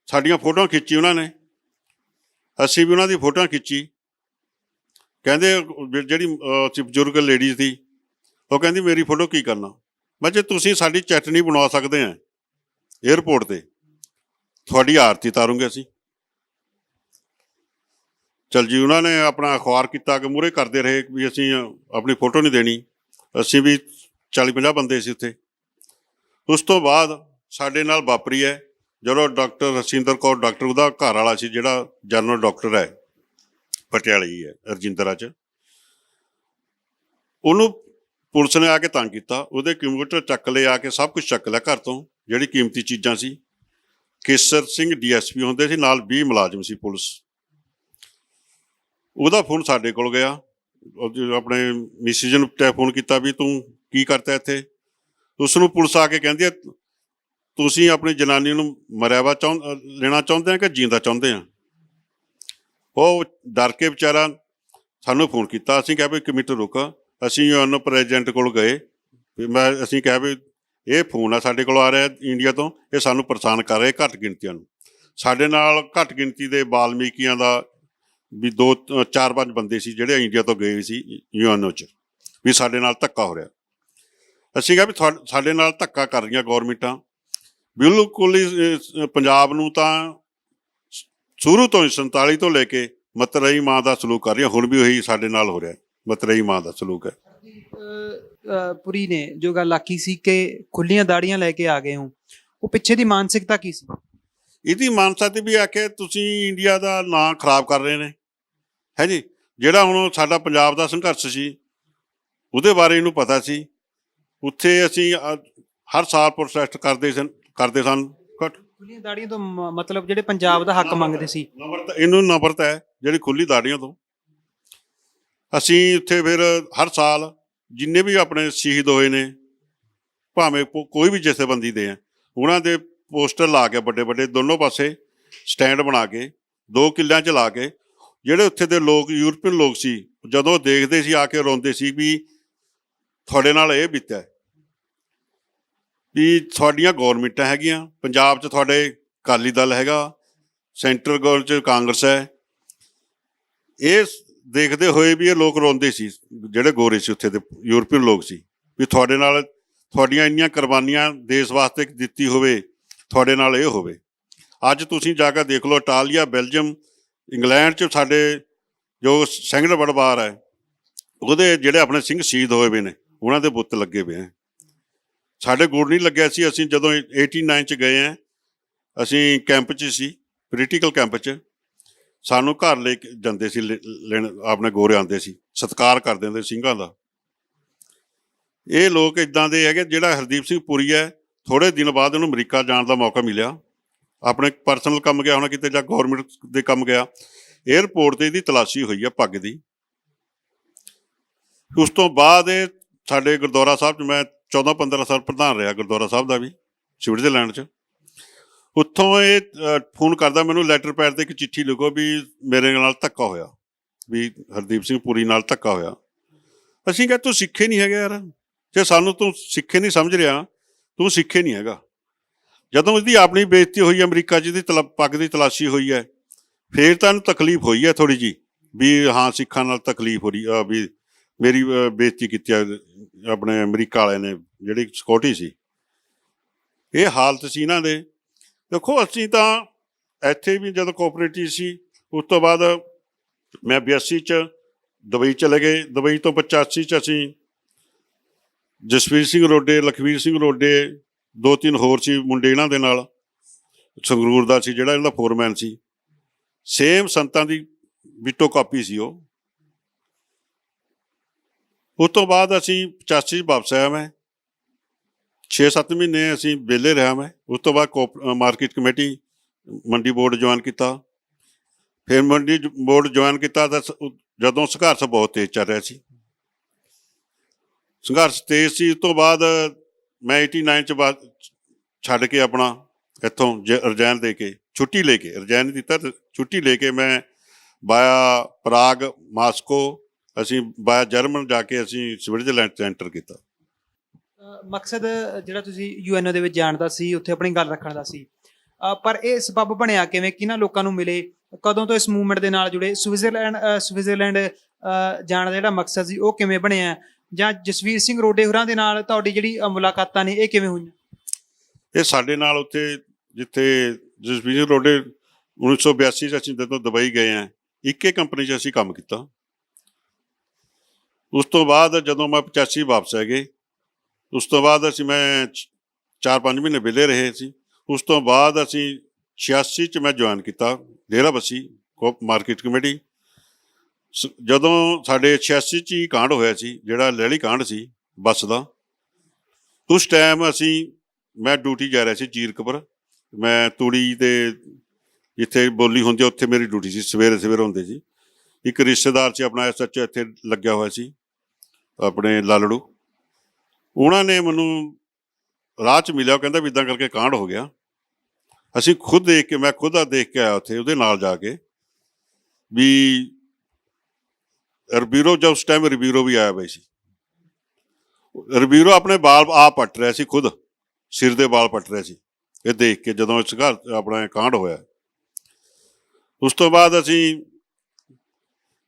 ਸਾਡੀਆਂ ਫੋਟੋਆਂ ਖਿੱਚੀ ਉਹਨਾਂ ਨੇ, ਅਸੀਂ ਵੀ ਉਹਨਾਂ ਦੀ ਫੋਟੋਆਂ ਖਿੱਚੀ। ਕਹਿੰਦੇ ਜਿਹੜੀ ਬਜ਼ੁਰਗ ਲੇਡੀ ਸੀ, ਉਹ ਕਹਿੰਦੀ ਮੇਰੀ ਫੋਟੋ ਕੀ ਕਰਨਾ? ਮੈਂ ਜੇ ਤੁਸੀਂ ਸਾਡੀ ਚਟਨੀ ਬਣਵਾ ਸਕਦੇ ਆ ਏਅਰਪੋਰਟ 'ਤੇ, ਤੁਹਾਡੀ ਆਰਤੀ ਉਤਾਰੂਗੇ ਅਸੀਂ। ਚਲ ਜੀ, ਉਹਨਾਂ ਨੇ ਆਪਣਾ ਅਖਬਾਰ ਕੀਤਾ ਕਿ ਮੂਹਰੇ ਕਰਦੇ ਰਹੇ ਵੀ ਅਸੀਂ ਆਪਣੀ ਫੋਟੋ ਨਹੀਂ ਦੇਣੀ। ਅਸੀਂ ਵੀ 40-50 ਬੰਦੇ ਸੀ ਉੱਥੇ। ਉਸ ਤੋਂ ਬਾਅਦ ਸਾਡੇ ਨਾਲ ਵਾਪਰੀ ਹੈ ਜਦੋਂ ਡਾਕਟਰ ਰਸਿੰਦਰ ਕੌਰ, ਡਾਕਟਰ ਉਹਦਾ ਘਰ ਵਾਲਾ ਸੀ ਜਿਹੜਾ ਜਨਰਲ ਡਾਕਟਰ ਹੈ, ਪਟਿਆਲੇ ਹੀ ਹੈ, ਰਜਿੰਦਰਾ 'ਚ, ਉਹਨੂੰ ਪੁਲਿਸ ਨੇ ਆ ਕੇ ਤੰਗ ਕੀਤਾ। ਉਹਦੇ ਕੰਪਿਊਟਰ ਚੱਕ ਲਏ, ਆ ਕੇ ਸਭ ਕੁਝ ਚੱਕ ਲਿਆ ਘਰ ਤੋਂ, ਜਿਹੜੀ ਕੀਮਤੀ ਚੀਜ਼ਾਂ ਸੀ। ਕੇਸਰ ਸਿੰਘ DSP ਹੁੰਦੇ ਸੀ, ਨਾਲ 20 ਮੁਲਾਜ਼ਮ ਸੀ ਪੁਲਿਸ। ਉਹਦਾ ਫੋਨ ਸਾਡੇ ਕੋਲ ਗਿਆ, ਆਪਣੇ ਮਿਸਿਜ ਨੂੰ ਫੋਨ ਕੀਤਾ ਵੀ ਤੂੰ ਕੀ ਕਰਤਾ ਇੱਥੇ? ਉਸ ਨੂੰ ਪੁਲਿਸ ਆ ਕੇ ਕਹਿੰਦੀ ਹੈ ਤੁਸੀਂ ਆਪਣੀ ਜਨਾਨੀ ਨੂੰ ਮਰਿਆ ਵਾ ਲੈਣਾ ਚਾਹੁੰਦੇ ਆ ਕਿ ਜਿੰਦਾ ਚਾਹੁੰਦੇ ਆ? ਉਹ ਡਰ ਕੇ ਵਿਚਾਰਾ ਸਾਨੂੰ ਫੋਨ ਕੀਤਾ। ਅਸੀਂ ਕਿਹਾ ਵੀ 1 ਮਿੰਟ ਰੁਕ। ਅਸੀਂ ਉਹਨੂੰ ਪ੍ਰੈਜ਼ੀਡੈਂਟ ਕੋਲ ਗਏ। ਅਸੀਂ ਕਿਹਾ ਵੀ ਇਹ ਫੋਨ ਆ ਸਾਡੇ ਕੋਲ ਆ ਰਿਹਾ ਇੰਡੀਆ ਤੋਂ, ਇਹ ਸਾਨੂੰ ਪਰੇਸ਼ਾਨ ਕਰ ਰਹੇ ਘੱਟ ਗਿਣਤੀਆਂ ਨੂੰ। ਸਾਡੇ ਨਾਲ ਘੱਟ ਗਿਣਤੀ ਦੇ ਵਾਲਮੀਕੀਆਂ ਦਾ ਵੀ 4-5 ਬੰਦੇ ਸੀ ਜਿਹੜੇ ਇੰਡੀਆ ਤੋਂ ਗਏ ਸੀ UNO 'ਚ, ਵੀ ਸਾਡੇ ਨਾਲ ਧੱਕਾ ਹੋ ਰਿਹਾ। ਅਸੀਂ ਕਿਹਾ ਵੀ ਸਾਡੇ ਨਾਲ ਧੱਕਾ ਕਰ ਰਹੀਆਂ ਗੌਰਮੈਂਟਾਂ। ਬਿਲਕੁਲ ਹੀ ਪੰਜਾਬ ਨੂੰ ਤਾਂ ਸ਼ੁਰੂ ਤੋਂ ਹੀ 47 ਤੋਂ ਲੈ ਕੇ ਮਤਰੇਈ ਮਾਂ ਦਾ ਸਲੂਕ ਕਰ ਰਹੀਆਂ। ਹੁਣ ਵੀ ਉਹੀ ਸਾਡੇ ਨਾਲ ਹੋ ਰਿਹਾ, ਮਤਰੇਈ ਮਾਂ ਦਾ ਸਲੂਕ ਹੈ। ਪੁਰੀ ਨੇ ਜੋ ਗੱਲ ਆਖੀ ਸੀ ਕਿ ਖੁੱਲੀਆਂ ਦਾੜੀਆਂ ਲੈ ਕੇ ਆ ਗਏ ਹੋ, ਉਹ ਪਿੱਛੇ ਦੀ ਮਾਨਸਿਕਤਾ ਕੀ ਸੀ? ਇਹਦੀ ਮਾਨਸਾ ਤੇ ਵੀ ਆਖਿਆ ਤੁਸੀਂ ਇੰਡੀਆ ਦਾ ਨਾਂ ਖਰਾਬ ਕਰ ਰਹੇ ਨੇ, ਹੈ ਜੀ। ਜਿਹੜਾ ਹੁਣ ਸਾਡਾ ਪੰਜਾਬ ਦਾ ਸੰਘਰਸ਼ ਸੀ ਉਹਦੇ ਬਾਰੇ ਇਹਨੂੰ ਪਤਾ ਸੀ। ਉੱਥੇ ਅਸੀਂ ਹਰ ਸਾਲ ਪ੍ਰੋਟੈਸਟ ਕਰਦੇ ਸਨ। ਖੁੱਲੀਆਂ ਦਾੜੀਆਂ ਤੋਂ ਮਤਲਬ ਜਿਹੜੇ ਪੰਜਾਬ ਦਾ ਹੱਕ ਮੰਗਦੇ ਸੀ। ਇਹਨੂੰ ਨਫ਼ਰਤ ਹੈ ਜਿਹੜੀ ਖੁੱਲੀ ਦਾੜੀਆਂ ਤੋਂ। ਅਸੀਂ ਉੱਥੇ ਫਿਰ ਹਰ ਸਾਲ ਜਿੰਨੇ ਵੀ ਆਪਣੇ ਸ਼ਹੀਦ ਹੋਏ ਨੇ, ਭਾਵੇਂ ਕੋਈ ਵੀ ਜਥੇਬੰਦੀ ਦੇ ਆ, ਉਹਨਾਂ ਦੇ ਪੋਸਟਰ ਲਾ ਕੇ ਵੱਡੇ ਵੱਡੇ ਦੋਨੋਂ ਪਾਸੇ ਸਟੈਂਡ ਬਣਾ ਕੇ 2 ਕਿੱਲਿਆਂ 'ਚ ਲਾ ਕੇ, ਜਿਹੜੇ ਉੱਥੇ ਦੇ ਲੋਕ ਯੂਰਪੀਅਨ ਲੋਕ ਸੀ ਜਦੋਂ ਦੇਖਦੇ ਸੀ ਆ ਕੇ ਰੋਂਦੇ ਸੀ ਵੀ ਤੁਹਾਡੇ ਨਾਲ ਇਹ ਬੀਤਿਆ, ਵੀ ਤੁਹਾਡੀਆਂ ਗੌਰਮੈਂਟਾਂ ਹੈਗੀਆਂ, ਪੰਜਾਬ 'ਚ ਤੁਹਾਡੇ ਅਕਾਲੀ ਦਲ ਹੈਗਾ, ਸੈਂਟਰ ਗੌਰਮੈਂਟ 'ਚ ਕਾਂਗਰਸ ਹੈ। ਇਹ ਦੇਖਦੇ ਹੋਏ ਵੀ ਇਹ ਲੋਕ ਰੋਂਦੇ ਸੀ, ਜਿਹੜੇ ਗੋਰੇ ਸੀ ਉੱਥੇ ਦੇ ਯੂਰਪੀਅਨ ਲੋਕ ਸੀ, ਵੀ ਤੁਹਾਡੇ ਨਾਲ ਤੁਹਾਡੀਆਂ ਇੰਨੀਆਂ ਕੁਰਬਾਨੀਆਂ ਦੇਸ਼ ਵਾਸਤੇ ਦਿੱਤੀ ਹੋਵੇ, ਤੁਹਾਡੇ ਨਾਲ ਇਹ ਹੋਵੇ। ਅੱਜ ਤੁਸੀਂ ਜਾ ਕੇ ਦੇਖ ਲਓ ਇਟਾਲੀਆ, ਬੈਲਜੀਅਮ, ਇੰਗਲੈਂਡ 'ਚ ਸਾਡੇ ਜੋ ਸੈਕੰਡ ਵਰਲਡ ਵਾਰ ਹੈ ਉਹਦੇ ਜਿਹੜੇ ਆਪਣੇ ਸਿੰਘ ਸ਼ਹੀਦ ਹੋਏ ਵੇ ਨੇ ਉਹਨਾਂ ਦੇ ਬੁੱਤ ਲੱਗੇ ਹੋਏ ਹੈ। ਸਾਡੇ ਗੁੜ ਨਹੀਂ ਲੱਗਿਆ ਸੀ। ਅਸੀਂ ਜਦੋਂ 89 'ਚ ਗਏ ਹਾਂ, ਅਸੀਂ ਕੈਂਪ 'ਚ ਸੀ, ਪੋਲੀਟੀਕਲ ਕੈਂਪ 'ਚ। ਸਾਨੂੰ ਘਰ ਲੈ ਕੇ ਜਾਂਦੇ ਸੀ, ਲੈਣ ਆਪਣੇ ਗੋਰੇ ਆਉਂਦੇ ਸੀ, ਸਤਿਕਾਰ ਕਰਦੇ ਹੁੰਦੇ ਸਿੰਘਾਂ ਦਾ। ਇਹ ਲੋਕ ਇੱਦਾਂ ਦੇ ਹੈਗੇ। ਜਿਹੜਾ ਹਰਦੀਪ ਸਿੰਘ ਪੁਰੀ ਹੈ, ਥੋੜ੍ਹੇ ਦਿਨ ਬਾਅਦ ਉਹਨੂੰ ਅਮਰੀਕਾ ਜਾਣ ਦਾ ਮੌਕਾ ਮਿਲਿਆ। ਆਪਣੇ ਪਰਸਨਲ ਕੰਮ ਗਿਆ ਹੋਣਾ ਕਿਤੇ, ਜਾਂ ਗੌਰਮੈਂਟ ਦੇ ਕੰਮ ਗਿਆ। ਏਅਰਪੋਰਟ 'ਤੇ ਇਹਦੀ ਤਲਾਸ਼ੀ ਹੋਈ ਆ ਪੱਗ ਦੀ। ਉਸ ਤੋਂ ਬਾਅਦ ਇਹ ਸਾਡੇ ਗੁਰਦੁਆਰਾ ਸਾਹਿਬ 'ਚ ਮੈਂ 14-15 ਸਾਲ ਪ੍ਰਧਾਨ ਰਿਹਾ ਗੁਰਦੁਆਰਾ ਸਾਹਿਬ ਦਾ ਵੀ, ਸਵਿਟਜ਼ਰਲੈਂਡ 'ਚ। ਉੱਥੋਂ ਇਹ ਫੋਨ ਕਰਦਾ ਮੈਨੂੰ, ਲੈਟਰ ਪੈਡ 'ਤੇ ਇੱਕ ਚਿੱਠੀ ਲਿਖੋ ਵੀ ਮੇਰੇ ਨਾਲ ਧੱਕਾ ਹੋਇਆ, ਵੀ ਹਰਦੀਪ ਸਿੰਘ ਪੁਰੀ ਨਾਲ ਧੱਕਾ ਹੋਇਆ। ਅਸੀਂ ਕਿਹਾ ਤੂੰ ਸਿੱਖੇ ਨਹੀਂ ਹੈਗਾ ਯਾਰ, ਜੇ ਸਾਨੂੰ ਤੂੰ ਸਿੱਖੇ ਨਹੀਂ ਸਮਝ ਰਿਹਾ, ਤੂੰ ਸਿੱਖੇ ਨਹੀਂ ਹੈਗਾ। ਜਦੋਂ ਇਹਦੀ ਆਪਣੀ ਬੇਇੱਜ਼ਤੀ ਹੋਈ ਅਮਰੀਕਾ 'ਚ, ਇਹਦੀ ਪੱਗ ਦੀ ਤਲਾਸ਼ੀ ਹੋਈ ਹੈ, ਫਿਰ ਤਾਂ ਇਹਨੂੰ ਤਕਲੀਫ ਹੋਈ ਹੈ ਥੋੜ੍ਹੀ ਜਿਹੀ, ਵੀ ਹਾਂ ਸਿੱਖਾਂ ਨਾਲ ਤਕਲੀਫ ਹੋ ਰਹੀ, ਵੀ ਮੇਰੀ ਬੇਇੱਜ਼ਤੀ ਕੀਤੀ ਆਪਣੇ ਅਮਰੀਕਾ ਵਾਲਿਆਂ ਨੇ, ਜਿਹੜੀ ਸਿਕਿਉਰਟੀ ਸੀ। ਇਹ ਹਾਲਤ ਸੀ ਇਹਨਾਂ ਦੇ। ਦੇਖੋ ਅਸੀਂ ਤਾਂ ਇੱਥੇ ਵੀ ਜਦੋਂ ਕੋਆਪਰੇਟਿਵ ਸੀ, ਉਸ ਤੋਂ ਬਾਅਦ ਮੈਂ 82 'ਚ ਦੁਬਈ ਚਲੇ ਗਏ। ਦੁਬਈ ਤੋਂ 85 'ਚ ਅਸੀਂ ਜਸਵੀਰ ਸਿੰਘ ਰੋਡੇ, ਲਖਵੀਰ ਸਿੰਘ ਰੋਡੇ, 2-3 ਹੋਰ ਸੀ ਮੁੰਡੇ ਇਹਨਾਂ ਦੇ ਨਾਲ, ਸੰਗਰੂਰ ਦਾ ਸੀ ਜਿਹੜਾ ਇਹਨਾਂ ਦਾ ਫੋਰਮੈਨ ਸੀ। ਸੇਮ ਸੰਤਾਂ ਦੀ ਬਿੱਟੋ ਕਾਪੀ ਸੀ ਉਹ। ਉਸ ਤੋਂ ਬਾਅਦ ਅਸੀਂ 85 'ਚ ਵਾਪਸ ਆਇਆ। ਮੈਂ 6-7 ਮਹੀਨੇ ਅਸੀਂ ਵਿਹਲੇ ਰਿਹਾ। ਮੈਂ ਉਸ ਤੋਂ ਬਾਅਦ ਮਾਰਕੀਟ ਕਮੇਟੀ, ਮੰਡੀ ਬੋਰਡ ਜੁਆਇਨ ਕੀਤਾ। ਫਿਰ ਮੰਡੀ ਬੋਰਡ ਜੁਆਇਨ ਕੀਤਾ ਤਾਂ ਜਦੋਂ ਸੰਘਰਸ਼ ਬਹੁਤ ਤੇਜ਼ ਚੱਲ ਰਿਹਾ ਸੀ, ਸੰਘਰਸ਼ ਤੇਜ਼ ਸੀ। ਉਸ ਤੋਂ ਬਾਅਦ ਮੈਂ 89 'ਚ ਬਾਅਦ ਛੱਡ ਕੇ ਆਪਣਾ ਇੱਥੋਂ ਰਿਜ਼ਾਈਨ ਦੇ ਕੇ, ਛੁੱਟੀ ਲੈ ਕੇ, ਰਿਜ਼ਾਈਨ ਨਹੀਂ ਦਿੱਤਾ, ਛੁੱਟੀ ਲੈ ਕੇ ਮੈਂ ਬਾਇਆ ਪ੍ਰਾਗ, ਮਾਸਕੋ, ਅਸੀਂ ਬਾਇਆ ਜਰਮਨ ਜਾ ਕੇ ਅਸੀਂ ਸਵਿਟਜ਼ਰਲੈਂਡ 'ਚ ਐਂਟਰ ਕੀਤਾ। ਮਕਸਦ ਜਿਹੜਾ ਤੁਸੀਂ UNO ਦੇ ਵਿੱਚ ਜਾਣ ਦਾ ਸੀ, ਉੱਥੇ ਆਪਣੀ ਗੱਲ ਰੱਖਣ ਦਾ ਸੀ, ਪਰ ਇਹ ਸਬੱਬ ਬਣਿਆ ਕਿਵੇਂ? ਕਿਹਨਾਂ ਲੋਕਾਂ ਨੂੰ ਮਿਲੇ? ਕਦੋਂ ਤੋਂ ਇਸ ਮੂਵਮੈਂਟ ਦੇ ਨਾਲ ਜੁੜੇ? ਸਵਿਟਜ਼ਰਲੈਂਡ ਜਾਣ ਦਾ ਜਿਹੜਾ ਮਕਸਦ ਸੀ ਉਹ ਕਿਵੇਂ ਬਣਿਆ? ਜਾਂ ਜਸਵੀਰ ਸਿੰਘ ਰੋਡੇ ਹੋਰਾਂ ਦੇ ਨਾਲ ਤੁਹਾਡੀ ਜਿਹੜੀ ਮੁਲਾਕਾਤਾਂ ਨੇ ਇਹ ਕਿਵੇਂ ਹੋਈਆਂ? ਇਹ ਸਾਡੇ ਨਾਲ ਉੱਥੇ ਜਿੱਥੇ ਜਸਵੀਰ ਸਿੰਘ ਰੋਡੇ 1982 'ਚ ਅਸੀਂ ਜਦੋਂ ਦੁਬਈ ਗਏ ਹਾਂ, ਇੱਕੇ ਕੰਪਨੀ 'ਚ ਅਸੀਂ ਕੰਮ ਕੀਤਾ। ਉਸ ਤੋਂ ਬਾਅਦ ਜਦੋਂ ਮੈਂ 85 ਵਾਪਸ ਆ ਗਏ, ਉਸ ਤੋਂ ਬਾਅਦ ਮੈਂ 4-5 ਮਹੀਨੇ ਵਿਹਲੇ ਰਹੇ ਸੀ। ਉਸ ਤੋਂ ਬਾਅਦ ਅਸੀਂ 86 'ਚ ਮੈਂ ਜੁਆਇਨ ਕੀਤਾ ਡੇਰਾਬੱਸੀ ਮਾਰਕੀਟ ਕਮੇਟੀ। ਜਦੋਂ ਸਾਡੇ 86 'ਚ ਹੀ ਕਾਂਡ ਹੋਇਆ ਸੀ, ਜਿਹੜਾ ਲਹਿਲੀ ਕਾਂਡ ਸੀ ਬੱਸ ਦਾ, ਉਸ ਟਾਈਮ ਮੈਂ ਡਿਊਟੀ ਜਾ ਰਿਹਾ ਸੀ ਜੀਰਕਪੁਰ। ਮੈਂ ਤੂੜੀ ਦੇ ਜਿੱਥੇ ਬੋਲੀ ਹੁੰਦੀ ਉੱਥੇ ਮੇਰੀ ਡਿਊਟੀ ਸੀ, ਸਵੇਰੇ ਹੁੰਦੇ ਸੀ। ਇੱਕ ਰਿਸ਼ਤੇਦਾਰ ਸੀ ਆਪਣਾ SHO ਇੱਥੇ ਲੱਗਿਆ ਹੋਇਆ ਸੀ, ਆਪਣੇ ਲਾਲੜੂ। ਉਹਨਾਂ ਨੇ ਮੈਨੂੰ ਰਾਹ 'ਚ ਮਿਲਿਆ, ਉਹ ਕਹਿੰਦਾ ਵੀ ਇੱਦਾਂ ਕਰਕੇ ਕਾਂਡ ਹੋ ਗਿਆ। ਅਸੀਂ ਖੁਦ ਦੇਖ ਕੇ, ਮੈਂ ਖੁਦ ਦੇਖ ਕੇ ਆਇਆ ਉੱਥੇ ਉਹਦੇ ਨਾਲ ਜਾ ਕੇ, ਵੀ ਰਬੀਰੋ ਜਦ ਉਸ ਟਾਈਮ ਰਬੀਰੋ ਵੀ ਆਇਆ ਬਈ ਸੀ। ਰਬੀਰੋ ਆਪਣੇ ਬਾਲ ਆਪ ਪੱਟ ਰਿਹਾ ਸੀ, ਖੁਦ ਸਿਰ ਦੇ ਬਾਲ ਪੱਟ ਰਿਹਾ ਸੀ ਇਹ ਦੇਖ ਕੇ, ਜਦੋਂ ਇਸ ਘਰ ਆਪਣਾ ਕਾਂਡ ਹੋਇਆ। ਉਸ ਤੋਂ ਬਾਅਦ ਅਸੀਂ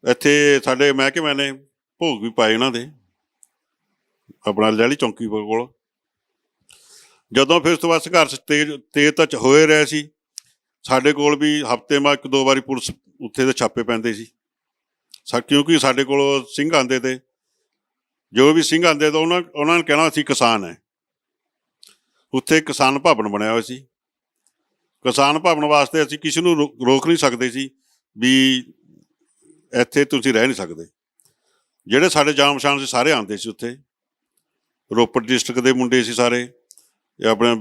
ਇੱਥੇ ਸਾਡੇ ਮਹਿਕਮੇ ਨੇ ਭੋਗ ਵੀ ਪਾਏ ਇਹਨਾਂ ਦੇ, ਆਪਣਾ ਲਹਿਲੀ ਚੌਂਕੀ ਕੋਲ। ਜਦੋਂ ਫਿਰ ਉਸ ਤੋਂ ਬਾਅਦ ਸੰਘਰਸ਼ ਤੇਜ਼ ਤਾਂ ਹੋਏ ਰਹੇ ਸੀ, ਸਾਡੇ ਕੋਲ ਵੀ ਹਫ਼ਤੇ ਮਾ 1-2 ਵਾਰੀ ਪੁਲਿਸ ਉੱਥੇ ਦੇ ਛਾਪੇ ਪੈਂਦੇ ਸੀ, ਕਿਉਂਕਿ ਸਾਡੇ ਕੋਲ ਸਿੰਘ ਆਉਂਦੇ ਤੇ, ਜੋ ਵੀ ਸਿੰਘ ਆਉਂਦੇ ਤਾਂ ਉਹਨਾਂ ਨੇ ਕਹਿਣਾ ਅਸੀਂ ਕਿਸਾਨ ਹੈ। ਉੱਥੇ ਕਿਸਾਨ ਭਵਨ ਬਣਿਆ ਹੋਇਆ ਸੀ। ਕਿਸਾਨ ਭਵਨ ਵਾਸਤੇ ਅਸੀਂ ਕਿਸੇ ਨੂੰ ਰੋਕ ਨਹੀਂ ਸਕਦੇ ਸੀ ਵੀ ਇੱਥੇ ਤੁਸੀਂ ਰਹਿ ਨਹੀਂ ਸਕਦੇ। ਜਿਹੜੇ ਸਾਡੇ ਜਾਣ ਪਛਾਣ ਸੀ ਸਾਰੇ ਆਉਂਦੇ ਸੀ ਉੱਥੇ, ਰੋਪੜ ਡਿਸਟ੍ਰਿਕਟ ਦੇ ਮੁੰਡੇ ਸੀ ਸਾਰੇ, ਆਪਣੇ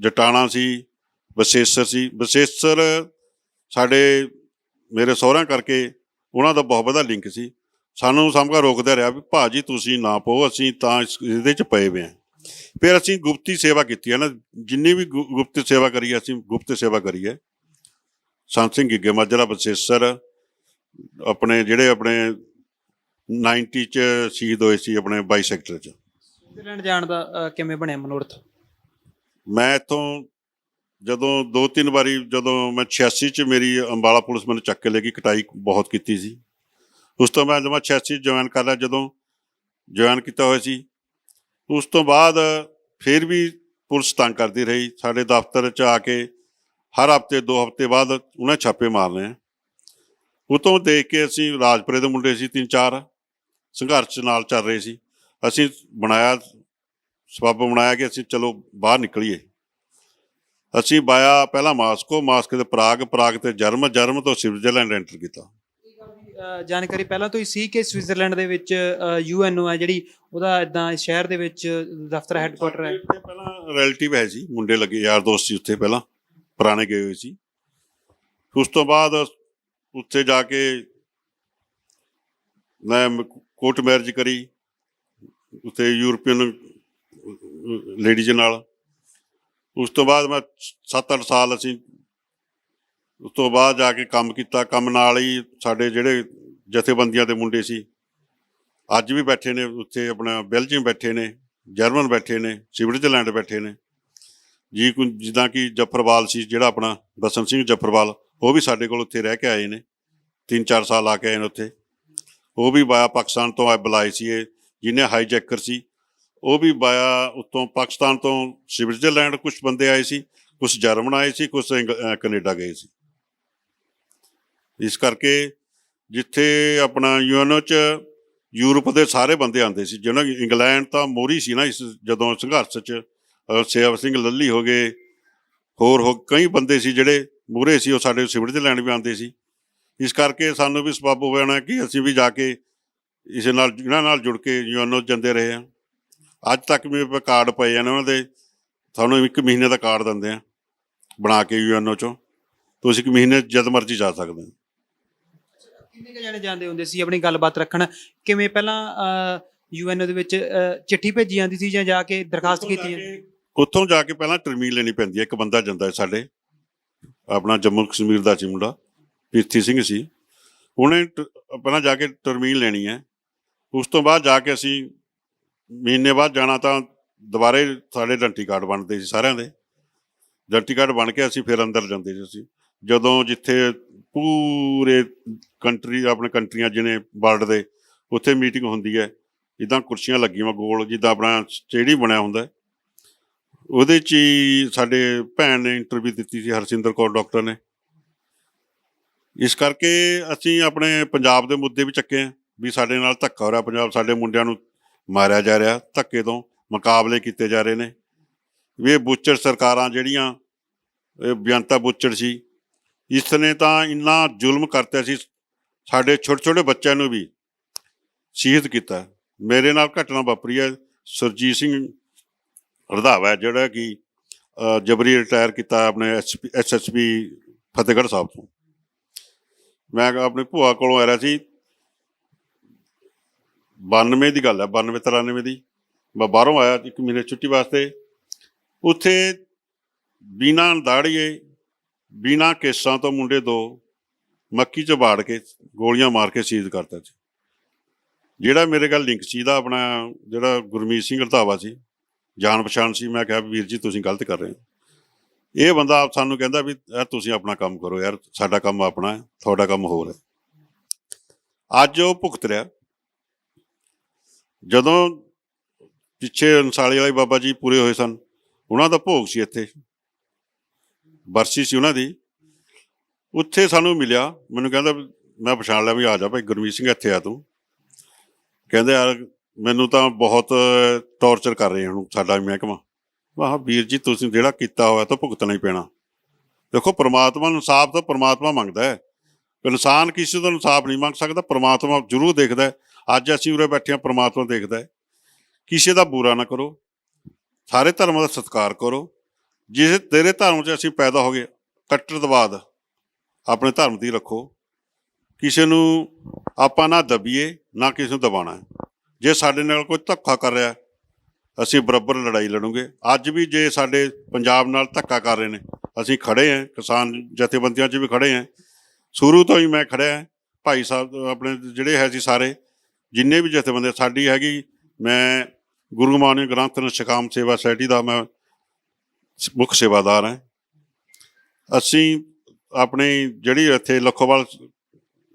ਜਟਾਣਾ ਸੀ, ਬਸੇਸਰ ਸੀ। ਬਸੇਸਰ ਸਾਡੇ ਮੇਰੇ ਸਹੁਰਿਆਂ ਕਰਕੇ ਉਹਨਾਂ ਦਾ ਬਹੁਤ ਵਧੀਆ ਲਿੰਕ ਸੀ। ਸਾਨੂੰ ਸਾਹਮਣਾ ਰੋਕਦਾ ਰਿਹਾ ਵੀ ਭਾਜੀ ਤੁਸੀਂ ਨਾ ਪਾਓ, ਅਸੀਂ ਤਾਂ ਇਹਦੇ 'ਚ ਪਏ ਹੋਏ ਹਾਂ। ਫਿਰ ਅਸੀਂ ਗੁਪਤੀ ਸੇਵਾ ਕੀਤੀ ਹੈ ਨਾ, ਜਿੰਨੀ ਵੀ ਗੁਪਤ ਸੇਵਾ ਕਰੀ ਹੈ ਅਸੀਂ ਗੁਪਤ ਸੇਵਾ ਕਰੀ ਹੈ। ਸੰਤ ਸਿੰਘ ਗਿੱਗੇ ਮਾਜਰਾ, ਬਸੇਸਰ, ਆਪਣੇ ਜਿਹੜੇ ਆਪਣੇ 90 'ਚ ਸ਼ਹੀਦ ਹੋਏ ਸੀ ਆਪਣੇ 22 ਸੈਕਟਰ 'ਚ। ਸਵਿਟਜ਼ਰਲੈਂਡ ਜਾਣ ਦਾ ਕਿਵੇਂ ਬਣਿਆ ਮਨੋਰਥ? ਮੈਂ ਇੱਥੋਂ ਜਦੋਂ 2-3 ਵਾਰੀ, ਜਦੋਂ ਮੈਂ 86 'ਚ ਮੇਰੀ ਅੰਬਾਲਾ ਪੁਲਿਸ ਮੈਨੂੰ ਚੱਕ ਕੇ ਲੈ ਗਈ, ਕਟਾਈ ਬਹੁਤ ਕੀਤੀ ਸੀ। ਉਸ ਤੋਂ ਬਾਅਦ ਮੈਂ 86 ਜੁਆਇਨ ਕਰ ਲਿਆ, ਜਦੋਂ ਜੁਆਇਨ ਕੀਤਾ ਹੋਇਆ ਸੀ। ਉਸ ਤੋਂ ਬਾਅਦ ਫਿਰ ਵੀ ਪੁਲਿਸ ਤੰਗ ਕਰਦੀ ਰਹੀ। ਸਾਡੇ ਦਫ਼ਤਰ 'ਚ ਆ ਕੇ ਹਰ ਹਫ਼ਤੇ 2 ਹਫ਼ਤੇ ਬਾਅਦ ਉਹਨੇ ਛਾਪੇ ਮਾਰਨੇ ਆ। ਉਹ ਤੋਂ ਦੇਖ ਕੇ ਅਸੀਂ, ਰਾਜਪੁਰੇ ਦੇ ਮੁੰਡੇ ਸੀ 3-4, ਸੰਘਰਸ਼ ਨਾਲ ਚੱਲ ਰਹੇ ਸੀ, ਅਸੀਂ ਬਣਾਇਆ ਸਬੱਬ ਬਣਾਇਆ ਕਿ ਅਸੀਂ ਚਲੋ ਬਾਹਰ ਨਿਕਲੀਏ। ਅਸੀਂ ਬਾਇਆ ਪਹਿਲਾਂ ਮਾਸਕੋ ਤੇ ਪ੍ਰਾਗ ਤੇ ਜਰਮਨ ਤੋਂ ਸਵਿਟਜ਼ਰਲੈਂਡ ਐਂਟਰ ਕੀਤਾ। ਜਾਣਕਾਰੀ ਪਹਿਲਾਂ ਤੋਂ ਹੀ ਸੀ ਕਿ ਸਵਿਟਜ਼ਰਲੈਂਡ ਦੇ ਵਿੱਚ UNO ਹੈ ਜਿਹੜੀ, ਉਹਦਾ ਇੱਦਾਂ ਸ਼ਹਿਰ ਦੇ ਵਿੱਚ ਦਫ਼ਤਰ ਹੈੱਡਕੁਆਟਰ ਹੈ। ਪਹਿਲਾਂ ਰਿਲੇਟਿਵ ਹੈ ਜੀ, ਮੁੰਡੇ ਲੱਗੇ, ਯਾਰ ਦੋਸਤ ਸੀ ਉੱਥੇ, ਪਹਿਲਾਂ ਪੁਰਾਣੇ ਗਏ ਹੋਏ ਸੀ। ਉਸ ਤੋਂ ਬਾਅਦ ਉੱਥੇ ਜਾ ਕੇ ਮੈਂ ਕੋਰਟ ਮੈਰਿਜ ਕਰੀ ਉੱਥੇ ਯੂਰਪੀਅਨ ਲੇਡੀਜ਼ ਨਾਲ। ਉਸ ਤੋਂ ਬਾਅਦ ਮੈਂ 7-8 ਸਾਲ ਅਸੀਂ ਉਸ ਤੋਂ ਬਾਅਦ ਜਾ ਕੇ ਕੰਮ ਕੀਤਾ। ਕੰਮ ਨਾਲ ਹੀ ਸਾਡੇ ਜਿਹੜੇ ਜਥੇਬੰਦੀਆਂ ਦੇ ਮੁੰਡੇ ਸੀ ਅੱਜ ਵੀ ਬੈਠੇ ਨੇ ਉੱਥੇ, ਆਪਣਾ ਬੈਲਜੀਅਮ ਬੈਠੇ ਨੇ, ਜਰਮਨ ਬੈਠੇ ਨੇ, ਸਵਿਟਜ਼ਰਲੈਂਡ ਬੈਠੇ ਨੇ ਜੀ। ਜਿੱਦਾਂ ਕਿ ਜਫਰਵਾਲ ਸੀ ਜਿਹੜਾ ਆਪਣਾ ਬਸਨ ਸਿੰਘ ਜਫਰਵਾਲ, ਉਹ ਵੀ ਸਾਡੇ ਕੋਲ ਉੱਥੇ ਰਹਿ ਕੇ ਆਏ ਨੇ, 3-4 ਸਾਲ ਆ ਕੇ ਆਏ ਨੇ ਉੱਥੇ। ਉਹ ਵੀ ਬਾਇਆ ਪਾਕਿਸਤਾਨ ਤੋਂ ਬੁਲਾਏ ਸੀ, ਇਹ ਜਿਹਨੇ ਹਾਈਜੈਕਰ ਸੀ ਉਹ ਵੀ ਬਾਇਆ ਉੱਤੋਂ ਪਾਕਿਸਤਾਨ ਤੋਂ ਸਵਿਟਜ਼ਰਲੈਂਡ ਕੁਛ ਬੰਦੇ ਆਏ ਸੀ, ਕੁਛ ਜਰਮਨ ਆਏ ਸੀ, ਕੁਛ ਕੈਨੇਡਾ ਗਏ ਸੀ। ਇਸ ਕਰਕੇ ਜਿੱਥੇ ਆਪਣਾ UNO 'ਚ ਯੂਰਪ ਦੇ ਸਾਰੇ ਬੰਦੇ ਆਉਂਦੇ ਸੀ, ਜਿਹਨਾਂ ਇੰਗਲੈਂਡ ਤਾਂ ਮੋਹਰੀ ਸੀ ਨਾ ਇਸ ਜਦੋਂ ਸੰਘਰਸ਼ 'ਚ, ਸੇਵਾ ਸਿੰਘ ਲੱਲੀ ਹੋ ਗਏ, ਹੋਰ ਕਈ ਬੰਦੇ ਸੀ ਜਿਹੜੇ ਮੂਹਰੇ ਸੀ, ਉਹ ਸਾਡੇ ਸਵਿਟਜ਼ਰਲੈਂਡ ਵੀ ਆਉਂਦੇ ਸੀ। ਇਸ ਕਰਕੇ ਸਾਨੂੰ ਵੀ ਸਬੱਬ ਹੋ ਜਾਣਾ ਕਿ ਅਸੀਂ ਵੀ ਜਾ ਕੇ ਇਸ ਨਾਲ, ਇਹਨਾਂ ਨਾਲ ਜੁੜ ਕੇ UNO ਜਾਂਦੇ ਰਹੇ ਹਾਂ। ਅੱਜ ਤੱਕ ਵੀ ਕਾਰਡ ਪਏ ਨੇ ਉਹਨਾਂ ਦੇ, ਤੁਹਾਨੂੰ 1 ਮਹੀਨੇ ਦਾ ਕਾਰਡ ਦਿੰਦੇ ਆ ਬਣਾ ਕੇ UNO 'ਚੋਂ, ਤੁਸੀਂ 1 ਮਹੀਨੇ ਜਦ ਮਰਜ਼ੀ ਜਾ ਸਕਦੇ ਹੋ। ਕਿੰਨੇ ਕੁ ਜਾਣੇ ਜਾਂਦੇ ਹੁੰਦੇ ਸੀ ਆਪਣੀ ਗੱਲਬਾਤ ਰੱਖਣ? ਕਿਵੇਂ ਪਹਿਲਾਂ UNO ਦੇ ਵਿੱਚ ਚਿੱਠੀ ਭੇਜੀ ਜਾਂਦੀ ਸੀ ਜਾਂ ਜਾ ਕੇ ਦਰਖਾਸਤ ਕੀਤੀ? ਉੱਥੋਂ ਜਾ ਕੇ ਪਹਿਲਾਂ ਟਰਮੀਨ ਲੈਣੀ ਪੈਂਦੀ ਹੈ। ਇੱਕ ਬੰਦਾ ਜਾਂਦਾ ਸਾਡੇ, ਆਪਣਾ ਜੰਮੂ ਕਸ਼ਮੀਰ ਦਾ ਸੀ ਮੁੰਡਾ, ਪ੍ਰੀਤੀ ਸਿੰਘ ਸੀ, ਉਹਨੇ ਪਹਿਲਾਂ ਜਾ ਕੇ ਟਰਮੀਨ ਲੈਣੀ ਹੈ। ਉਸ ਤੋਂ ਬਾਅਦ ਜਾ ਕੇ ਅਸੀਂ ਮਹੀਨੇ ਬਾਅਦ ਜਾਣਾ ਤਾਂ ਦੁਬਾਰੇ ਸਾਡੇ ਆਇਡੈਂਟੀ ਕਾਰਡ ਬਣਦੇ ਸੀ ਸਾਰਿਆਂ ਦੇ। ਆਇਡੈਂਟੀ ਕਾਰਡ ਬਣ ਕੇ ਅਸੀਂ ਫਿਰ ਅੰਦਰ ਜਾਂਦੇ ਸੀ। ਅਸੀਂ ਜਦੋਂ ਜਿੱਥੇ ਪੂਰੇ ਆਪਣੇ ਕੰਟਰੀਆਂ ਜਿਹਨੇ ਵਰਲਡ ਦੇ, ਉੱਥੇ ਮੀਟਿੰਗ ਹੁੰਦੀ ਹੈ, ਜਿੱਦਾਂ ਕੁਰਸੀਆਂ ਲੱਗੀਆਂ ਗੋਲ, ਜਿੱਦਾਂ ਆਪਣਾ ਸਟੇਡੀਅਮ ਬਣਿਆ ਹੁੰਦਾ, ਉਹਦੇ 'ਚ ਹੀ ਸਾਡੇ ਭੈਣ ਨੇ ਇੰਟਰਵਿਊ ਦਿੱਤੀ ਸੀ, ਹਰਸਿੰਦਰ ਕੌਰ ਡਾਕਟਰ ਨੇ। ਇਸ ਕਰਕੇ ਅਸੀਂ ਆਪਣੇ ਪੰਜਾਬ ਦੇ ਮੁੱਦੇ ਵੀ ਚੱਕੇ ਵੀ ਸਾਡੇ ਨਾਲ ਧੱਕਾ ਹੋ ਰਿਹਾ, ਪੰਜਾਬ ਸਾਡੇ ਮੁੰਡਿਆਂ ਨੂੰ ਮਾਰਿਆ ਜਾ ਰਿਹਾ, ਧੱਕੇ ਤੋਂ ਮੁਕਾਬਲੇ ਕੀਤੇ ਜਾ ਰਹੇ ਨੇ। ਵੀ ਇਹ ਬੁੱਚੜ ਸਰਕਾਰਾਂ ਜਿਹੜੀਆਂ, ਇਹ ਬੇਅੰਤਾ ਬੁੱਚੜ ਸੀ, ਇਸ ਨੇ ਤਾਂ ਇੰਨਾ ਜ਼ੁਲਮ ਕਰਤਾ ਸੀ, ਸਾਡੇ ਛੋਟੇ ਛੋਟੇ ਬੱਚਿਆਂ ਨੂੰ ਵੀ ਸ਼ਹੀਦ ਕੀਤਾ। ਮੇਰੇ ਨਾਲ ਘਟਨਾ ਵਾਪਰੀ ਹੈ, ਸੁਰਜੀਤ ਸਿੰਘ ਰੰਧਾਵਾ ਜਿਹੜਾ ਕਿ ਜਬਰੀ ਰਿਟਾਇਰ ਕੀਤਾ ਆਪਣੇ SSP ਫਤਿਹਗੜ੍ਹ ਸਾਹਿਬ ਤੋਂ। ਮੈਂ ਆਪਣੀ ਭੂਆ ਕੋਲੋਂ ਆ ਰਿਹਾ ਸੀ, 92 ਦੀ ਗੱਲ ਹੈ, 92-93 ਦੀ। ਮੈਂ ਬਾਹਰੋਂ ਆਇਆ 1 ਮਹੀਨੇ ਛੁੱਟੀ ਵਾਸਤੇ, ਉੱਥੇ ਬਿਨਾਂ ਦਾੜੀਏ ਬਿਨਾਂ ਕੇਸਾਂ ਤੋਂ ਮੁੰਡੇ 2 ਮੱਕੀ 'ਚ ਵਾੜ ਕੇ ਗੋਲੀਆਂ ਮਾਰ ਕੇ ਸ਼ਹੀਦ ਕਰਤਾ ਸੀ। ਜਿਹੜਾ ਮੇਰੇ ਗੱਲ ਲਿੰਕ ਸੀ ਦਾ ਆਪਣਾ ਜਿਹੜਾ ਗੁਰਮੀਤ ਸਿੰਘ ਰੰਧਾਵਾ ਸੀ, ਜਾਣ ਪਛਾਣ ਸੀ, ਮੈਂ ਕਿਹਾ ਵੀਰ ਜੀ ਤੁਸੀਂ ਗਲਤ ਕਰ ਰਹੇ ਹੋ। ਇਹ ਬੰਦਾ ਆਪ ਸਾਨੂੰ ਕਹਿੰਦਾ ਵੀ ਯਾਰ ਤੁਸੀਂ ਆਪਣਾ ਕੰਮ ਕਰੋ, ਯਾਰ ਸਾਡਾ ਕੰਮ ਆਪਣਾ ਹੈ, ਤੁਹਾਡਾ ਕੰਮ ਹੋਰ ਹੈ। ਅੱਜ ਉਹ ਭੁਗਤ ਰਿਹਾ। ਜਦੋਂ ਪਿੱਛੇ ਅੰਸਾਲੀ ਵਾਲੇ ਬਾਬਾ ਜੀ ਪੂਰੇ ਹੋਏ ਸਨ, ਉਹਨਾਂ ਦਾ ਭੋਗ ਸੀ, ਇੱਥੇ ਬਰਸੀ ਸੀ ਉਹਨਾਂ ਦੀ, ਉੱਥੇ ਸਾਨੂੰ ਮਿਲਿਆ। ਮੈਨੂੰ ਕਹਿੰਦਾ, ਮੈਂ ਪਛਾਣ ਲਿਆ ਵੀ ਆ ਜਾ ਭਾਈ ਗੁਰਮੀਤ ਸਿੰਘ ਇੱਥੇ ਆ ਤੂੰ। ਕਹਿੰਦੇ ਯਾਰ ਮੈਨੂੰ ਤਾਂ ਬਹੁਤ ਟੌਰਚਰ ਕਰ ਰਹੇ ਹੁਣ ਸਾਡਾ ਮਹਿਕਮਾ। ਵਾਹ ਵੀਰ ਜੀ ਤੁਸੀਂ ਜਿਹੜਾ ਕੀਤਾ ਹੋਇਆ ਤਾਂ ਭੁਗਤਣਾ ਹੀ ਪੈਣਾ। ਦੇਖੋ ਪ੍ਰਮਾਤਮਾ ਨੂੰ ਇਨਸਾਫ ਤਾਂ ਪ੍ਰਮਾਤਮਾ ਮੰਗਦਾ ਹੈ, ਇਨਸਾਨ ਕਿਸੇ ਤੋਂ ਇਨਸਾਫ ਨਹੀਂ ਮੰਗ ਸਕਦਾ, ਪ੍ਰਮਾਤਮਾ ਜ਼ਰੂਰ ਦੇਖਦਾ ਹੈ। ਅੱਜ ਅਸੀਂ ਉਰੇ ਬੈਠੇ ਹਾਂ, ਪ੍ਰਮਾਤਮਾ ਦੇਖਦਾ ਹੈ। ਕਿਸੇ ਦਾ ਬੁਰਾ ਨਾ ਕਰੋ, ਸਾਰੇ ਧਰਮਾਂ ਦਾ ਸਤਿਕਾਰ ਕਰੋ। ਜਿਸ ਤੇਰੇ ਧਰਮ 'ਚ ਅਸੀਂ ਪੈਦਾ ਹੋ ਗਏ, ਕੱਟੜਵਾਦ ਆਪਣੇ ਧਰਮ ਦੀ ਰੱਖੋ। ਕਿਸੇ ਨੂੰ ਆਪਾਂ ਨਾ ਦਬੀਏ, ਨਾ ਕਿਸੇ ਨੂੰ ਦਬਾਉਣਾ। ਜੇ ਸਾਡੇ ਨਾਲ ਕੋਈ ਧੱਕਾ ਕਰ ਰਿਹਾ, ਅਸੀਂ ਬਰਾਬਰ ਲੜਾਈ ਲੜੂਗੇ। ਅੱਜ ਵੀ ਜੇ ਸਾਡੇ ਪੰਜਾਬ ਨਾਲ ਧੱਕਾ ਕਰ ਰਹੇ ਨੇ, ਅਸੀਂ ਖੜੇ ਹਾਂ, ਕਿਸਾਨ ਜਥੇਬੰਦੀਆਂ 'ਚ ਵੀ ਖੜੇ ਹਾਂ, ਸ਼ੁਰੂ ਤੋਂ ਹੀ ਮੈਂ ਖੜਿਆ ਹਾਂ। ਭਾਈ ਸਾਹਿਬ ਆਪਣੇ ਜਿਹੜੇ ਹੈ ਸੀ ਸਾਰੇ ਜਿੰਨੇ ਵੀ ਜਥੇਬੰਦੇ ਸਾਡੀ ਹੈਗੀ, ਮੈਂ ਗੁਰੂ ਮਾਨਿ ਗ੍ਰੰਥ ਨਿਸ਼ਕਾਮ ਸੇਵਾ ਸੁਸਾਇਟੀ ਦਾ ਮੈਂ ਮੁੱਖ ਸੇਵਾਦਾਰ ਹਾਂ। ਅਸੀਂ ਆਪਣੀ ਜਿਹੜੀ ਇੱਥੇ ਲੱਖੋਵਾਲ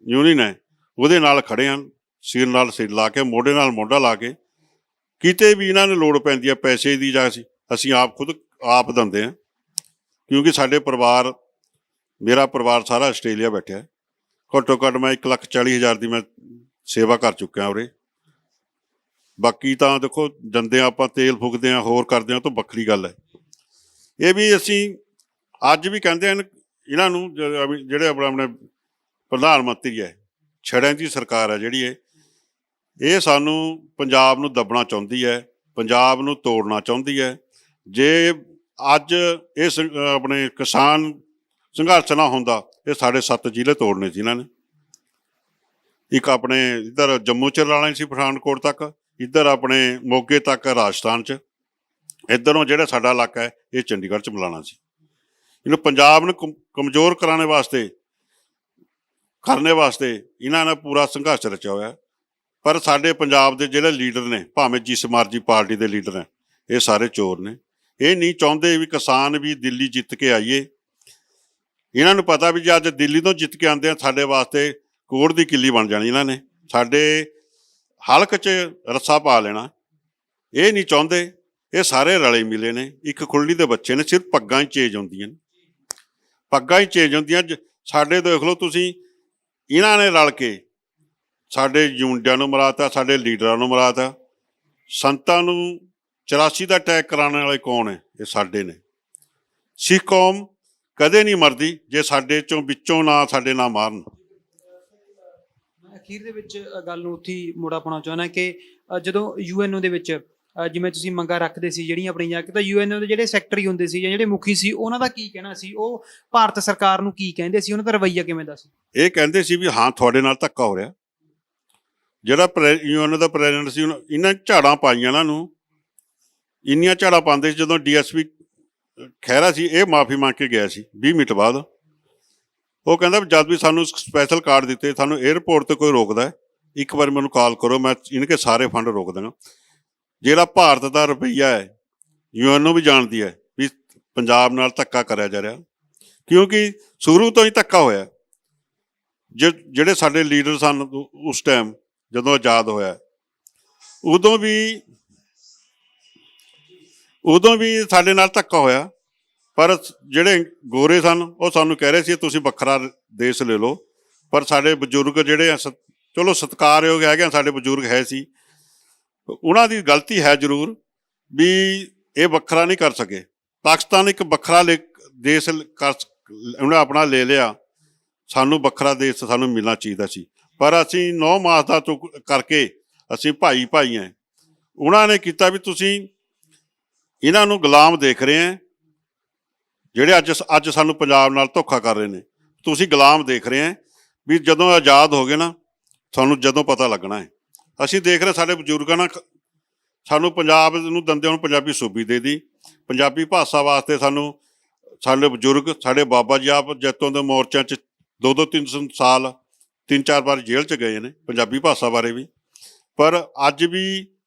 ਯੂਨੀਅਨ ਹੈ ਉਹਦੇ ਨਾਲ ਖੜੇ ਹਾਂ, ਸਿਰ ਨਾਲ ਸਿਰ ਲਾ ਕੇ, ਮੋਢੇ ਨਾਲ ਮੋਢਾ ਲਾ ਕੇ। ਕਿਤੇ ਵੀ ਇਹਨਾਂ ਨੂੰ ਲੋੜ ਪੈਂਦੀ ਹੈ ਪੈਸੇ ਦੀ, ਜਾਂ ਅਸੀਂ ਖੁਦ ਆਪ ਦਿੰਦੇ ਹਾਂ। ਕਿਉਂਕਿ ਸਾਡੇ ਪਰਿਵਾਰ, ਮੇਰਾ ਪਰਿਵਾਰ ਸਾਰਾ ਆਸਟ੍ਰੇਲੀਆ ਬੈਠਿਆ। ਘੱਟੋ ਘੱਟ ਮੈਂ 1,40,000 ਦੀ ਮੈਂ ਸੇਵਾ ਕਰ ਚੁੱਕਿਆ ਉਰੇ। ਬਾਕੀ ਤਾਂ ਦੇਖੋ ਜਾਂਦੇ ਆਪਾਂ ਤੇਲ ਫੂਕਦੇ ਹਾਂ, ਹੋਰ ਕਰਦੇ ਹਾਂ, ਤਾਂ ਵੱਖਰੀ ਗੱਲ ਹੈ। ਇਹ ਵੀ ਅਸੀਂ ਅੱਜ ਵੀ ਕਹਿੰਦੇ ਹਨ ਇਹਨਾਂ ਨੂੰ, ਜਿਹੜੇ ਆਪਣੇ ਪ੍ਰਧਾਨ ਮੰਤਰੀ ਹੈ, ਛੜਿਆਂ ਦੀ ਸਰਕਾਰ ਹੈ ਜਿਹੜੀ, ਇਹ ਸਾਨੂੰ ਪੰਜਾਬ ਨੂੰ ਦੱਬਣਾ ਚਾਹੁੰਦੀ ਹੈ, ਪੰਜਾਬ ਨੂੰ ਤੋੜਨਾ ਚਾਹੁੰਦੀ ਹੈ। ਜੇ ਅੱਜ ਇਹ ਆਪਣੇ ਕਿਸਾਨ ਸੰਘਰਸ਼ ਨਾ ਹੁੰਦਾ, ਇਹ ਸਾਡੇ 7 ਜ਼ਿਲ੍ਹੇ ਤੋੜਨੇ ਸੀ ਇਹਨਾਂ ਨੇ। ਇੱਕ ਆਪਣੇ ਇੱਧਰ ਜੰਮੂ 'ਚ ਲਾਣਾ ਸੀ, ਪਠਾਨਕੋਟ ਤੱਕ, ਇੱਧਰ ਆਪਣੇ ਮੋਗੇ ਤੱਕ ਰਾਜਸਥਾਨ 'ਚ, ਇੱਧਰੋਂ ਜਿਹੜਾ ਸਾਡਾ ਇਲਾਕਾ ਹੈ ਇਹ ਚੰਡੀਗੜ੍ਹ 'ਚ ਮਿਲਾਉਣਾ ਸੀ। ਇਹਨੂੰ ਪੰਜਾਬ ਨੂੰ ਕਮਜ਼ੋਰ ਕਰਨੇ ਵਾਸਤੇ ਇਹਨਾਂ ਨੇ ਪੂਰਾ ਸੰਘਰਸ਼ ਰਚਿਆ ਹੋਇਆ। ਪਰ ਸਾਡੇ ਪੰਜਾਬ ਦੇ ਜਿਹੜੇ ਲੀਡਰ ਨੇ, ਭਾਵੇਂ ਜਿਸ ਮਰਜ਼ੀ ਪਾਰਟੀ ਦੇ ਲੀਡਰ ਨੇ, ਇਹ ਸਾਰੇ ਚੋਰ ਨੇ। ਇਹ ਨਹੀਂ ਚਾਹੁੰਦੇ ਵੀ ਕਿਸਾਨ ਵੀ ਦਿੱਲੀ ਜਿੱਤ ਕੇ ਆਈਏ। ਇਹਨਾਂ ਨੂੰ ਪਤਾ ਵੀ ਜੇ ਅੱਜ ਦਿੱਲੀ ਤੋਂ ਜਿੱਤ ਕੇ ਆਉਂਦੇ ਆ, ਸਾਡੇ ਵਾਸਤੇ ਕੋੜ ਦੀ ਕਿੱਲੀ ਬਣ ਜਾਣੀ। ਇਹਨਾਂ ਨੇ ਸਾਡੇ ਹਲਕ 'ਚ ਰੱਸਾ ਪਾ ਲੈਣਾ। ਇਹ ਨਹੀਂ ਚਾਹੁੰਦੇ। ਇਹ ਸਾਰੇ ਰਲੇ ਮਿਲੇ ਨੇ, ਇੱਕ ਖੁਰਲੀ ਦੇ ਬੱਚੇ ਨੇ। ਸਿਰਫ ਪੱਗਾਂ ਹੀ ਚੇਂਜ ਹੁੰਦੀਆਂ ਨੇ, ਪੱਗਾਂ ਹੀ ਚੇਂਜ ਹੁੰਦੀਆਂ। ਸਾਡੇ ਦੇਖ ਲਓ ਤੁਸੀਂ, ਇਹਨਾਂ ਨੇ ਰਲ ਕੇ ਸਾਡੇ ਯੂਨਿਟਾਂ ਨੂੰ ਮਰਾਤਾ, ਸਾਡੇ ਲੀਡਰਾਂ ਨੂੰ ਮਰਾਤਾ। ਸੰਤਾਂ ਨੂੰ 84 ਦਾ ਅਟੈਕ ਕਰਾਉਣ ਵਾਲੇ ਕੌਣ ਹੈ? ਇਹ ਸਾਡੇ ਨੇ। ਸਿੱਖ ਕੌਮ ਕਦੇ ਨਹੀਂ ਮਰਦੀ ਜੇ ਸਾਡੇ ਵਿੱਚੋਂ ਨਾ ਸਾਡੇ ਨਾ ਮਾਰਨ। ਅਖੀਰ ਦੇ ਵਿੱਚ ਗੱਲ ਨੂੰ ਉੱਥੇ ਹੀ ਮੋੜਾ ਪਾਉਣਾ ਚਾਹੁੰਦਾ ਕਿ ਜਦੋਂ UNO ਦੇ ਵਿੱਚ ਜਿਵੇਂ ਤੁਸੀਂ ਮੰਗਾਂ ਰੱਖਦੇ ਸੀ ਜਿਹੜੀਆਂ ਆਪਣੀਆਂ, ਕਿ ਤਾਂ UNO ਦੇ ਜਿਹੜੇ ਸੈਕਟਰੀ ਹੁੰਦੇ ਸੀ ਜਾਂ ਜਿਹੜੇ ਮੁਖੀ ਸੀ, ਉਹਨਾਂ ਦਾ ਕੀ ਕਹਿਣਾ ਸੀ? ਉਹ ਭਾਰਤ ਸਰਕਾਰ ਨੂੰ ਕੀ ਕਹਿੰਦੇ ਸੀ? ਉਹਨਾਂ ਦਾ ਰਵੱਈਆ ਕਿਵੇਂ ਦਾ ਸੀ? ਇਹ ਕਹਿੰਦੇ ਸੀ ਵੀ ਹਾਂ ਤੁਹਾਡੇ ਨਾਲ ਧੱਕਾ ਹੋ ਰਿਹਾ। ਜਿਹੜਾ UNO ਦਾ ਪ੍ਰੈਜ਼ੀਡੈਂਟ ਸੀ, ਇਹਨਾਂ ਝਾੜਾਂ ਪਾਈਆਂ ਇਹਨਾਂ ਨੂੰ, ਇੰਨੀਆਂ ਝਾੜਾਂ ਪਾਉਂਦੇ ਸੀ। ਜਦੋਂ DSP ਖਹਿਰਾ ਸੀ, ਇਹ ਮਾਫੀ ਮੰਗ ਕੇ ਗਿਆ ਸੀ 20 ਮਿੰਟ ਬਾਅਦ। ਉਹ ਕਹਿੰਦਾ ਜਦ ਵੀ ਸਾਨੂੰ ਸਪੈਸ਼ਲ ਕਾਰਡ ਦਿੱਤੇ, ਸਾਨੂੰ ਏਅਰਪੋਰਟ 'ਤੇ ਕੋਈ ਰੋਕਦਾ, ਇੱਕ ਵਾਰ ਮੈਨੂੰ ਕਾਲ ਕਰੋ, ਮੈਂ ਇਨਕੇ ਸਾਰੇ ਫੰਡ ਰੋਕ ਦੇਣਾ। ਜਿਹੜਾ ਭਾਰਤ ਦਾ ਰੁਪਈਆ ਹੈ, UNO ਵੀ ਜਾਣਦੀ ਹੈ ਵੀ ਪੰਜਾਬ ਨਾਲ ਧੱਕਾ ਕਰਿਆ ਜਾ ਰਿਹਾ, ਕਿਉਂਕਿ ਸ਼ੁਰੂ ਤੋਂ ਹੀ ਧੱਕਾ ਹੋਇਆ। ਜਿਹੜੇ ਸਾਡੇ ਲੀਡਰ ਸਨ ਉਸ ਟਾਈਮ ਜਦੋਂ ਆਜ਼ਾਦ ਹੋਇਆ, ਉਦੋਂ ਵੀ ਸਾਡੇ ਨਾਲ ਧੱਕਾ ਹੋਇਆ। ਪਰ ਜਿਹੜੇ ਗੋਰੇ ਸਨ ਉਹ ਸਾਨੂੰ ਕਹਿ ਰਹੇ ਸੀ ਤੁਸੀਂ ਵੱਖਰਾ ਦੇਸ਼ ਲੈ ਲਓ। ਪਰ ਸਾਡੇ ਬਜ਼ੁਰਗ ਜਿਹੜੇ ਚਲੋ ਸਤਿਕਾਰਯੋਗ ਹੈਗੇ, ਸਾਡੇ ਬਜ਼ੁਰਗ ਹੈ ਸੀ, ਉਹਨਾਂ ਦੀ ਗਲਤੀ ਹੈ ਜ਼ਰੂਰ ਵੀ ਇਹ ਵੱਖਰਾ ਨਹੀਂ ਕਰ ਸਕੇ। ਪਾਕਿਸਤਾਨ ਇੱਕ ਵੱਖਰਾ ਦੇਸ਼ ਉਹਨੇ ਆਪਣਾ ਲੈ ਲਿਆ, ਸਾਨੂੰ ਵੱਖਰਾ ਦੇਸ਼ ਸਾਨੂੰ ਮਿਲਣਾ ਚਾਹੀਦਾ ਸੀ। ਪਰ ਅਸੀਂ 9 ਮਾਸ ਦਾ ਕਰਕੇ ਅਸੀਂ ਭਾਈ ਹਾਂ। ਉਹਨਾਂ ਨੇ ਕੀਤਾ ਵੀ ਤੁਸੀਂ ਇਹਨਾਂ ਨੂੰ ਗੁਲਾਮ ਦੇਖ ਰਹੇ ਹੈ, ਜਿਹੜੇ ਅੱਜ ਸਾਨੂੰ ਪੰਜਾਬ ਨਾਲ ਧੋਖਾ ਕਰ ਰਹੇ ਨੇ, ਤੁਸੀਂ ਗੁਲਾਮ ਦੇਖ ਰਹੇ ਹੈ ਵੀ ਜਦੋਂ ਆਜ਼ਾਦ ਹੋ ਗਏ ਨਾ, ਤੁਹਾਨੂੰ ਜਦੋਂ ਪਤਾ ਲੱਗਣਾ ਹੈ। ਅਸੀਂ ਦੇਖ ਰਹੇ ਸਾਡੇ ਬਜ਼ੁਰਗਾਂ ਨਾਲ ਸਾਨੂੰ ਪੰਜਾਬ ਨੂੰ ਦੰਦੇ ਹੁਣ ਪੰਜਾਬੀ ਸੂਬੀ ਦੇ ਦੀ, ਪੰਜਾਬੀ ਭਾਸ਼ਾ ਵਾਸਤੇ ਸਾਡੇ ਬਜ਼ੁਰਗ, ਸਾਡੇ ਬਾਬਾ ਜੀ ਆਪ ਜੈਤੋਂ ਦੇ ਮੋਰਚਿਆਂ 'ਚ 2-2 3 ਸਾਲ 3-4 ਵਾਰ ਜੇਲ੍ਹ 'ਚ ਗਏ ਨੇ ਪੰਜਾਬੀ ਭਾਸ਼ਾ ਬਾਰੇ ਵੀ। ਪਰ ਅੱਜ ਵੀ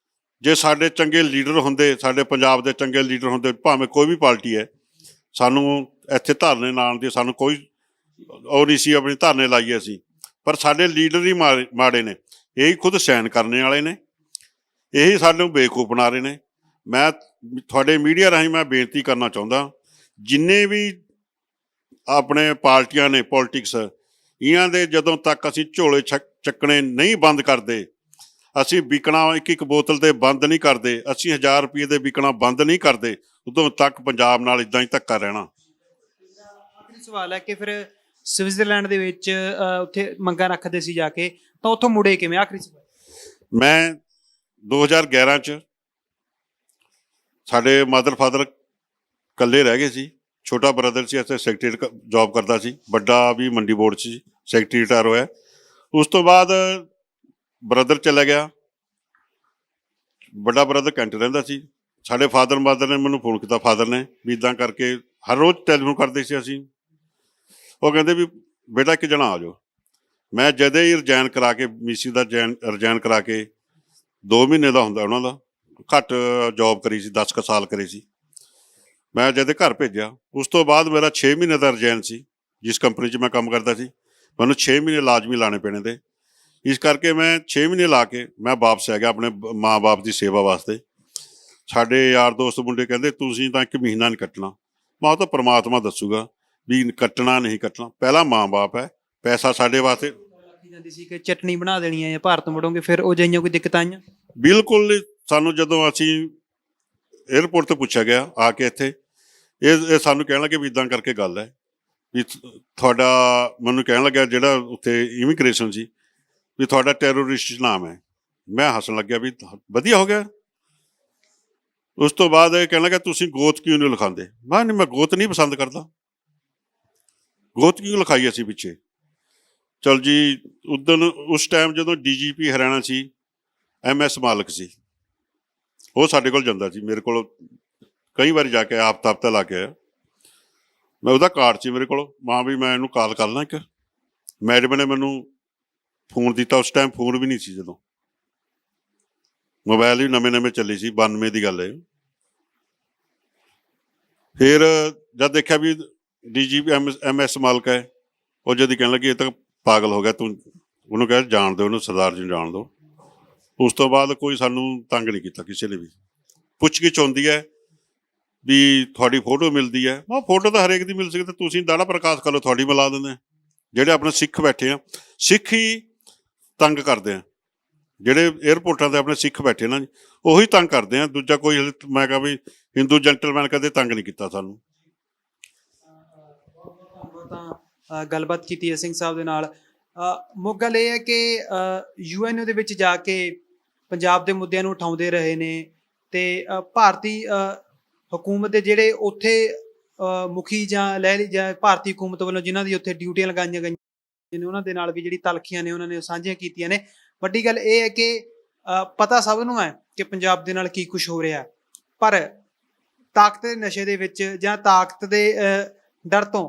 ਜੇ ਸਾਡੇ ਚੰਗੇ ਲੀਡਰ ਹੁੰਦੇ, ਸਾਡੇ ਪੰਜਾਬ ਦੇ ਚੰਗੇ ਲੀਡਰ ਹੁੰਦੇ, ਭਾਵੇਂ ਕੋਈ ਵੀ ਪਾਰਟੀ ਹੈ, ਸਾਨੂੰ ਇੱਥੇ ਧਰਨੇ ਲਾਉਣ ਦੀ ਸਾਨੂੰ ਕੋਈ ਉਹ ਨਹੀਂ ਸੀ, ਆਪਣੀ ਧਰਨੇ ਲਾਈਏ ਅਸੀਂ। ਪਰ ਸਾਡੇ ਲੀਡਰ ਹੀ ਮਾੜੇ ਨੇ, ਇਹੀ ਖੁਦ ਸਾਈਨ ਕਰਨੇ ਵਾਲੇ ਨੇ, ਇਹੀ ਸਾਨੂੰ ਬੇਵਕੂਫ ਬਣਾ ਰਹੇ ਨੇ। ਮੈਂ ਤੁਹਾਡੇ ਮੀਡੀਆ ਰਾਹੀਂ ਮੈਂ ਬੇਨਤੀ ਕਰਨਾ ਚਾਹੁੰਦਾ, ਜਿੰਨੇ ਵੀ ਆਪਣੇ ਪਾਰਟੀਆਂ ਨੇ ਪੋਲੀਟਿਕਸ, ਇਹਨਾਂ ਦੇ ਜਦੋਂ ਤੱਕ ਅਸੀਂ ਝੋਲੇ ਚੱਕਣੇ ਨਹੀਂ ਬੰਦ ਕਰਦੇ, ਅਸੀਂ ਵਿਕਣਾ ਇੱਕ ਬੋਤਲ ਤੇ ਬੰਦ ਨਹੀਂ ਕਰਦੇ, ਅਸੀਂ 1000 ਰੁਪਏ ਦੇ ਵਿਕਣਾ ਬੰਦ ਨਹੀਂ ਕਰਦੇ, ਉਦੋਂ ਤੱਕ ਪੰਜਾਬ ਨਾਲ ਇਦਾਂ ਹੀ ਧੱਕਾ ਰਹਿਣਾ। ਆਖਰੀ ਸਵਾਲ ਹੈ ਕਿ ਫਿਰ ਸਵਿਟਜ਼ਰਲੈਂਡ ਦੇ ਵਿੱਚ ਉੱਥੇ ਮੰਗਾਂ ਰੱਖਦੇ ਸੀ ਜਾ ਕੇ, ਤਾਂ ਉੱਥੋਂ ਮੁੜੇ ਕਿਵੇਂ? ਆਖਰੀ ਸਵਾਲ। ਮੈਂ 2011 'ਚ ਸਾਡੇ ਮਦਰ ਫਾਦਰ ਇਕੱਲੇ ਰਹਿ ਗਏ ਸੀ। ਛੋਟਾ ਬ੍ਰਦਰ ਸੀ, ਇੱਥੇ ਸੈਕਟਰੀ ਜੋਬ ਕਰਦਾ ਸੀ, ਵੱਡਾ ਵੀ ਮੰਡੀ ਬੋਰਡ 'ਚ ਸੈਕਟਰੀ ਰਿਟਾਇਰ ਹੋਇਆ। ਉਸ ਤੋਂ ਬਾਅਦ ਬ੍ਰਦਰ ਚਲਾ ਗਿਆ, ਵੱਡਾ ਬ੍ਰਦਰ ਕੈਂਟ ਰਹਿੰਦਾ ਸੀ। ਸਾਡੇ ਫਾਦਰ ਮਦਰ ਨੇ ਮੈਨੂੰ ਫੋਨ ਕੀਤਾ, ਫਾਦਰ ਨੇ, ਵੀ ਇੱਦਾਂ ਕਰਕੇ ਹਰ ਰੋਜ਼ ਟੈਲੀਫੋਨ ਕਰਦੇ ਸੀ ਅਸੀਂ। ਉਹ ਕਹਿੰਦੇ ਵੀ ਬੇਟਾ ਇੱਕ ਜਣਾ ਆ ਜਾਓ। ਮੈਂ ਜਦੇ ਹੀ ਰਿਜ਼ਾਈਨ ਕਰਾ ਕੇ, ਮਿਸੀ ਦਾ ਰਿਜ਼ਾਈਨ ਕਰਾ ਕੇ 2 ਮਹੀਨੇ ਦਾ ਹੁੰਦਾ ਉਹਨਾਂ ਦਾ, ਘੱਟ ਜੋਬ ਕਰੀ ਸੀ, 10 ਕੁ ਸਾਲ ਕਰੀ ਸੀ, ਮੈਂ ਜਦੇ ਘਰ ਭੇਜਿਆ। ਉਸ ਤੋਂ ਬਾਅਦ ਮੇਰਾ 6 ਮਹੀਨੇ ਦਾ ਰਿਜ਼ਾਈਨ ਸੀ, ਜਿਸ ਕੰਪਨੀ 'ਚ ਮੈਂ ਕੰਮ ਕਰਦਾ ਸੀ, ਮੈਨੂੰ 6 ਮਹੀਨੇ ਲਾਜ਼ਮੀ ਲਾਣੇ ਪੈਣੇ ਤੇ। ਇਸ ਕਰਕੇ ਮੈਂ 6 ਮਹੀਨੇ ਲਾ ਕੇ ਮੈਂ ਵਾਪਸ ਆ ਗਿਆ ਆਪਣੇ ਮਾਂ ਬਾਪ ਦੀ ਸੇਵਾ ਵਾਸਤੇ। ਸਾਡੇ ਯਾਰ ਦੋਸਤ ਮੁੰਡੇ ਕਹਿੰਦੇ ਤੁਸੀਂ ਤਾਂ 1 ਮਹੀਨਾ ਨਹੀਂ ਕੱਟਣਾ। ਮੈਂ ਉਹ ਤਾਂ ਪ੍ਰਮਾਤਮਾ ਦੱਸੂਗਾ ਵੀ ਕੱਟਣਾ ਨਹੀਂ ਕੱਟਣਾ, ਪਹਿਲਾਂ ਮਾਂ ਬਾਪ ਹੈ, ਪੈਸਾ ਸਾਡੇ ਵਾਸਤੇ। ਜਾਂਦੀ ਸੀ ਕਿ ਚਟਨੀ ਬਣਾ ਦੇਣੀ ਹੈ ਜਾਂ ਭਾਰਤ ਮੁੜੋਗੇ, ਫਿਰ ਉਹ ਜਿਹੀਆਂ ਕੋਈ ਦਿੱਕਤਾਂ ਆਈਆਂ? ਬਿਲਕੁਲ। ਸਾਨੂੰ ਜਦੋਂ ਅਸੀਂ ਏਅਰਪੋਰਟ ਤੋਂ ਪੁੱਛਿਆ ਗਿਆ ਆ ਕੇ ਇੱਥੇ, ਇਹ ਸਾਨੂੰ ਕਹਿਣ ਲੱਗੇ ਵੀ ਇੱਦਾਂ ਕਰਕੇ ਗੱਲ ਹੈ ਵੀ ਤੁਹਾਡਾ, ਮੈਨੂੰ ਕਹਿਣ ਲੱਗਿਆ ਜਿਹੜਾ ਉੱਥੇ ਇਮੀਗ੍ਰੇਸ਼ਨ ਸੀ, ਵੀ ਤੁਹਾਡਾ ਟੈਰੋਰਿਸਟ ਨਾਮ ਹੈ। ਮੈਂ ਹੱਸਣ ਲੱਗਿਆ ਵੀ ਵਧੀਆ ਹੋ ਗਿਆ। ਉਸ ਤੋਂ ਬਾਅਦ ਇਹ ਕਹਿਣ ਲੱਗਾ ਤੁਸੀਂ ਗੋਤ ਕਿਉਂ ਨਹੀਂ ਲਿਖਾਉਂਦੇ? ਮੈਂ ਗੋਤ ਨਹੀਂ ਪਸੰਦ ਕਰਦਾ, ਗੋਤ ਕਿਉਂ ਲਿਖਾਈ ਅਸੀਂ ਪਿੱਛੇ? ਚਲ ਜੀ, ਉਸ ਟਾਈਮ ਜਦੋਂ DGP ਹਰਿਆਣਾ ਸੀ, MS ਮਾਲਕ ਸੀ, ਉਹ ਸਾਡੇ ਕੋਲ ਜਾਂਦਾ ਸੀ, ਮੇਰੇ ਕੋਲ ਕਈ ਵਾਰੀ ਜਾ ਕੇ ਹਫ਼ਤਾ ਲਾ ਕੇ ਆਇਆ। ਮੈਂ ਉਹਦਾ ਕਾਰਡ ਸੀ ਮੇਰੇ ਕੋਲ, ਮਾਂ ਵੀ ਮੈਂ ਇਹਨੂੰ ਕਾਲ ਕਰ ਲਾਂ। ਇੱਕ ਮੈਡਮ ਨੇ ਮੈਨੂੰ ਫੋਨ ਦਿੱਤਾ, ਉਸ ਟਾਈਮ ਫੋਨ ਵੀ ਨਹੀਂ ਸੀ, ਜਦੋਂ ਮੋਬਾਇਲ ਵੀ ਨਵੇਂ ਚੱਲੇ ਸੀ, 92 ਦੀ ਗੱਲ ਹੈ। ਫਿਰ ਜਦ ਦੇਖਿਆ ਵੀ DGP MS ਮਾਲਕ ਹੈ, ਉਹ ਜਦ ਕਹਿਣ ਲੱਗੀ ਇਹ ਤਾਂ ਪਾਗਲ ਹੋ ਗਿਆ, ਤੂੰ ਉਹਨੂੰ ਕਹਿ ਜਾਣ ਦਿਓ, ਉਹਨੂੰ ਸਰਦਾਰ ਜੀ ਨੂੰ ਜਾਣ ਦਿਓ। ਉਸ ਤੋਂ ਬਾਅਦ ਕੋਈ ਸਾਨੂੰ ਤੰਗ ਨਹੀਂ ਕੀਤਾ ਕਿਸੇ ਨੇ ਵੀ। ਪੁੱਛ ਗਿੱਛ ਹੁੰਦੀ ਹੈ ਵੀ ਤੁਹਾਡੀ ਫੋਟੋ ਮਿਲਦੀ ਹੈ, ਮੈਂ ਫੋਟੋ ਤਾਂ ਹਰੇਕ ਦੀ ਮਿਲ ਸਕਦੀ, ਤੁਸੀਂ ਦਾੜਾ ਪ੍ਰਕਾਸ਼ ਕਰ ਲਓ, ਤੁਹਾਡੀ ਮਿਲਾ ਦਿੰਦੇ। ਜਿਹੜੇ ਆਪਣੇ ਸਿੱਖ ਬੈਠੇ ਆ, ਸਿੱਖ ਹੀ ਤੰਗ ਕਰਦੇ ਆ, ਜਿਹੜੇ ਏਅਰਪੋਰਟਾਂ 'ਤੇ ਆਪਣੇ ਸਿੱਖ ਬੈਠੇ ਨਾ, ਉਹੀ ਤੰਗ ਕਰਦੇ ਆ। ਦੂਜਾ ਕੋਈ, ਮੈਂ ਕਿਹਾ ਵੀ ਹਿੰਦੂ ਜੈਂਟਲਮੈਨ ਕਦੇ ਤੰਗ ਨਹੀਂ ਕੀਤਾ ਸਾਨੂੰ। ਤਾਂ ਗੱਲਬਾਤ ਕੀਤੀ ਹੈ ਸਿੰਘ ਸਾਹਿਬ ਦੇ ਨਾਲ। ਮੁੱਖ ਗੱਲ ਇਹ ਹੈ ਕਿ UN ਦੇ ਵਿੱਚ ਜਾ ਕੇ ਪੰਜਾਬ ਦੇ ਮੁੱਦਿਆਂ ਨੂੰ ਉਠਾਉਂਦੇ ਰਹੇ ਨੇ, ਤੇ ਭਾਰਤੀ ਹਕੂਮਤ ਦੇ ਜਿਹੜੇ ਉੱਥੇ ਮੁਖੀ ਜਾਂ ਲਹਿਰੀ ਜਾਂ ਭਾਰਤੀ ਹਕੂਮਤ ਵੱਲੋਂ ਜਿਨ੍ਹਾਂ ਦੀ ਉੱਥੇ ਡਿਊਟੀਆਂ ਲਗਾਈਆਂ ਗਈਆਂ ਨੇ, ਉਹਨਾਂ ਦੇ ਨਾਲ ਵੀ ਜਿਹੜੀ ਤਲਖੀਆਂ ਨੇ ਉਹਨਾਂ ਨੇ ਸਾਂਝੀਆਂ ਕੀਤੀਆਂ ਨੇ। ਵੱਡੀ ਗੱਲ ਇਹ ਹੈ ਕਿ ਪਤਾ ਸਭ ਨੂੰ ਹੈ ਕਿ ਪੰਜਾਬ ਦੇ ਨਾਲ ਕੀ ਕੁਛ ਹੋ ਰਿਹਾ, ਪਰ ਤਾਕਤ ਦੇ ਨਸ਼ੇ ਦੇ ਵਿੱਚ ਜਾਂ ਤਾਕਤ ਦੇ ਡਰ ਤੋਂ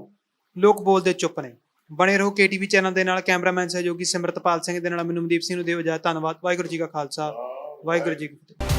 ਲੋਕ ਬੋਲਦੇ ਚੁੱਪ ਨੇ। ਬਣੇ ਰਹੋ KTV ਚੈਨਲ ਦੇ ਨਾਲ। ਕੈਮਰਾਮੈਨ ਸਹਿਯੋਗੀ ਸਿਮਰਤਪਾਲ ਸਿੰਘ ਦੇ ਨਾਲ ਮੈਨੂੰ ਮਨਦੀਪ ਸਿੰਘ ਨੂੰ ਦਿਓ ਇਜਾਜ਼ਤ। ਧੰਨਵਾਦ। ਵਾਹਿਗੁਰੂ ਜੀ ਕਾ ਖਾਲਸਾ, ਵਾਹਿਗੁਰੂ ਜੀ ਕੀ ਫਤਿਹ।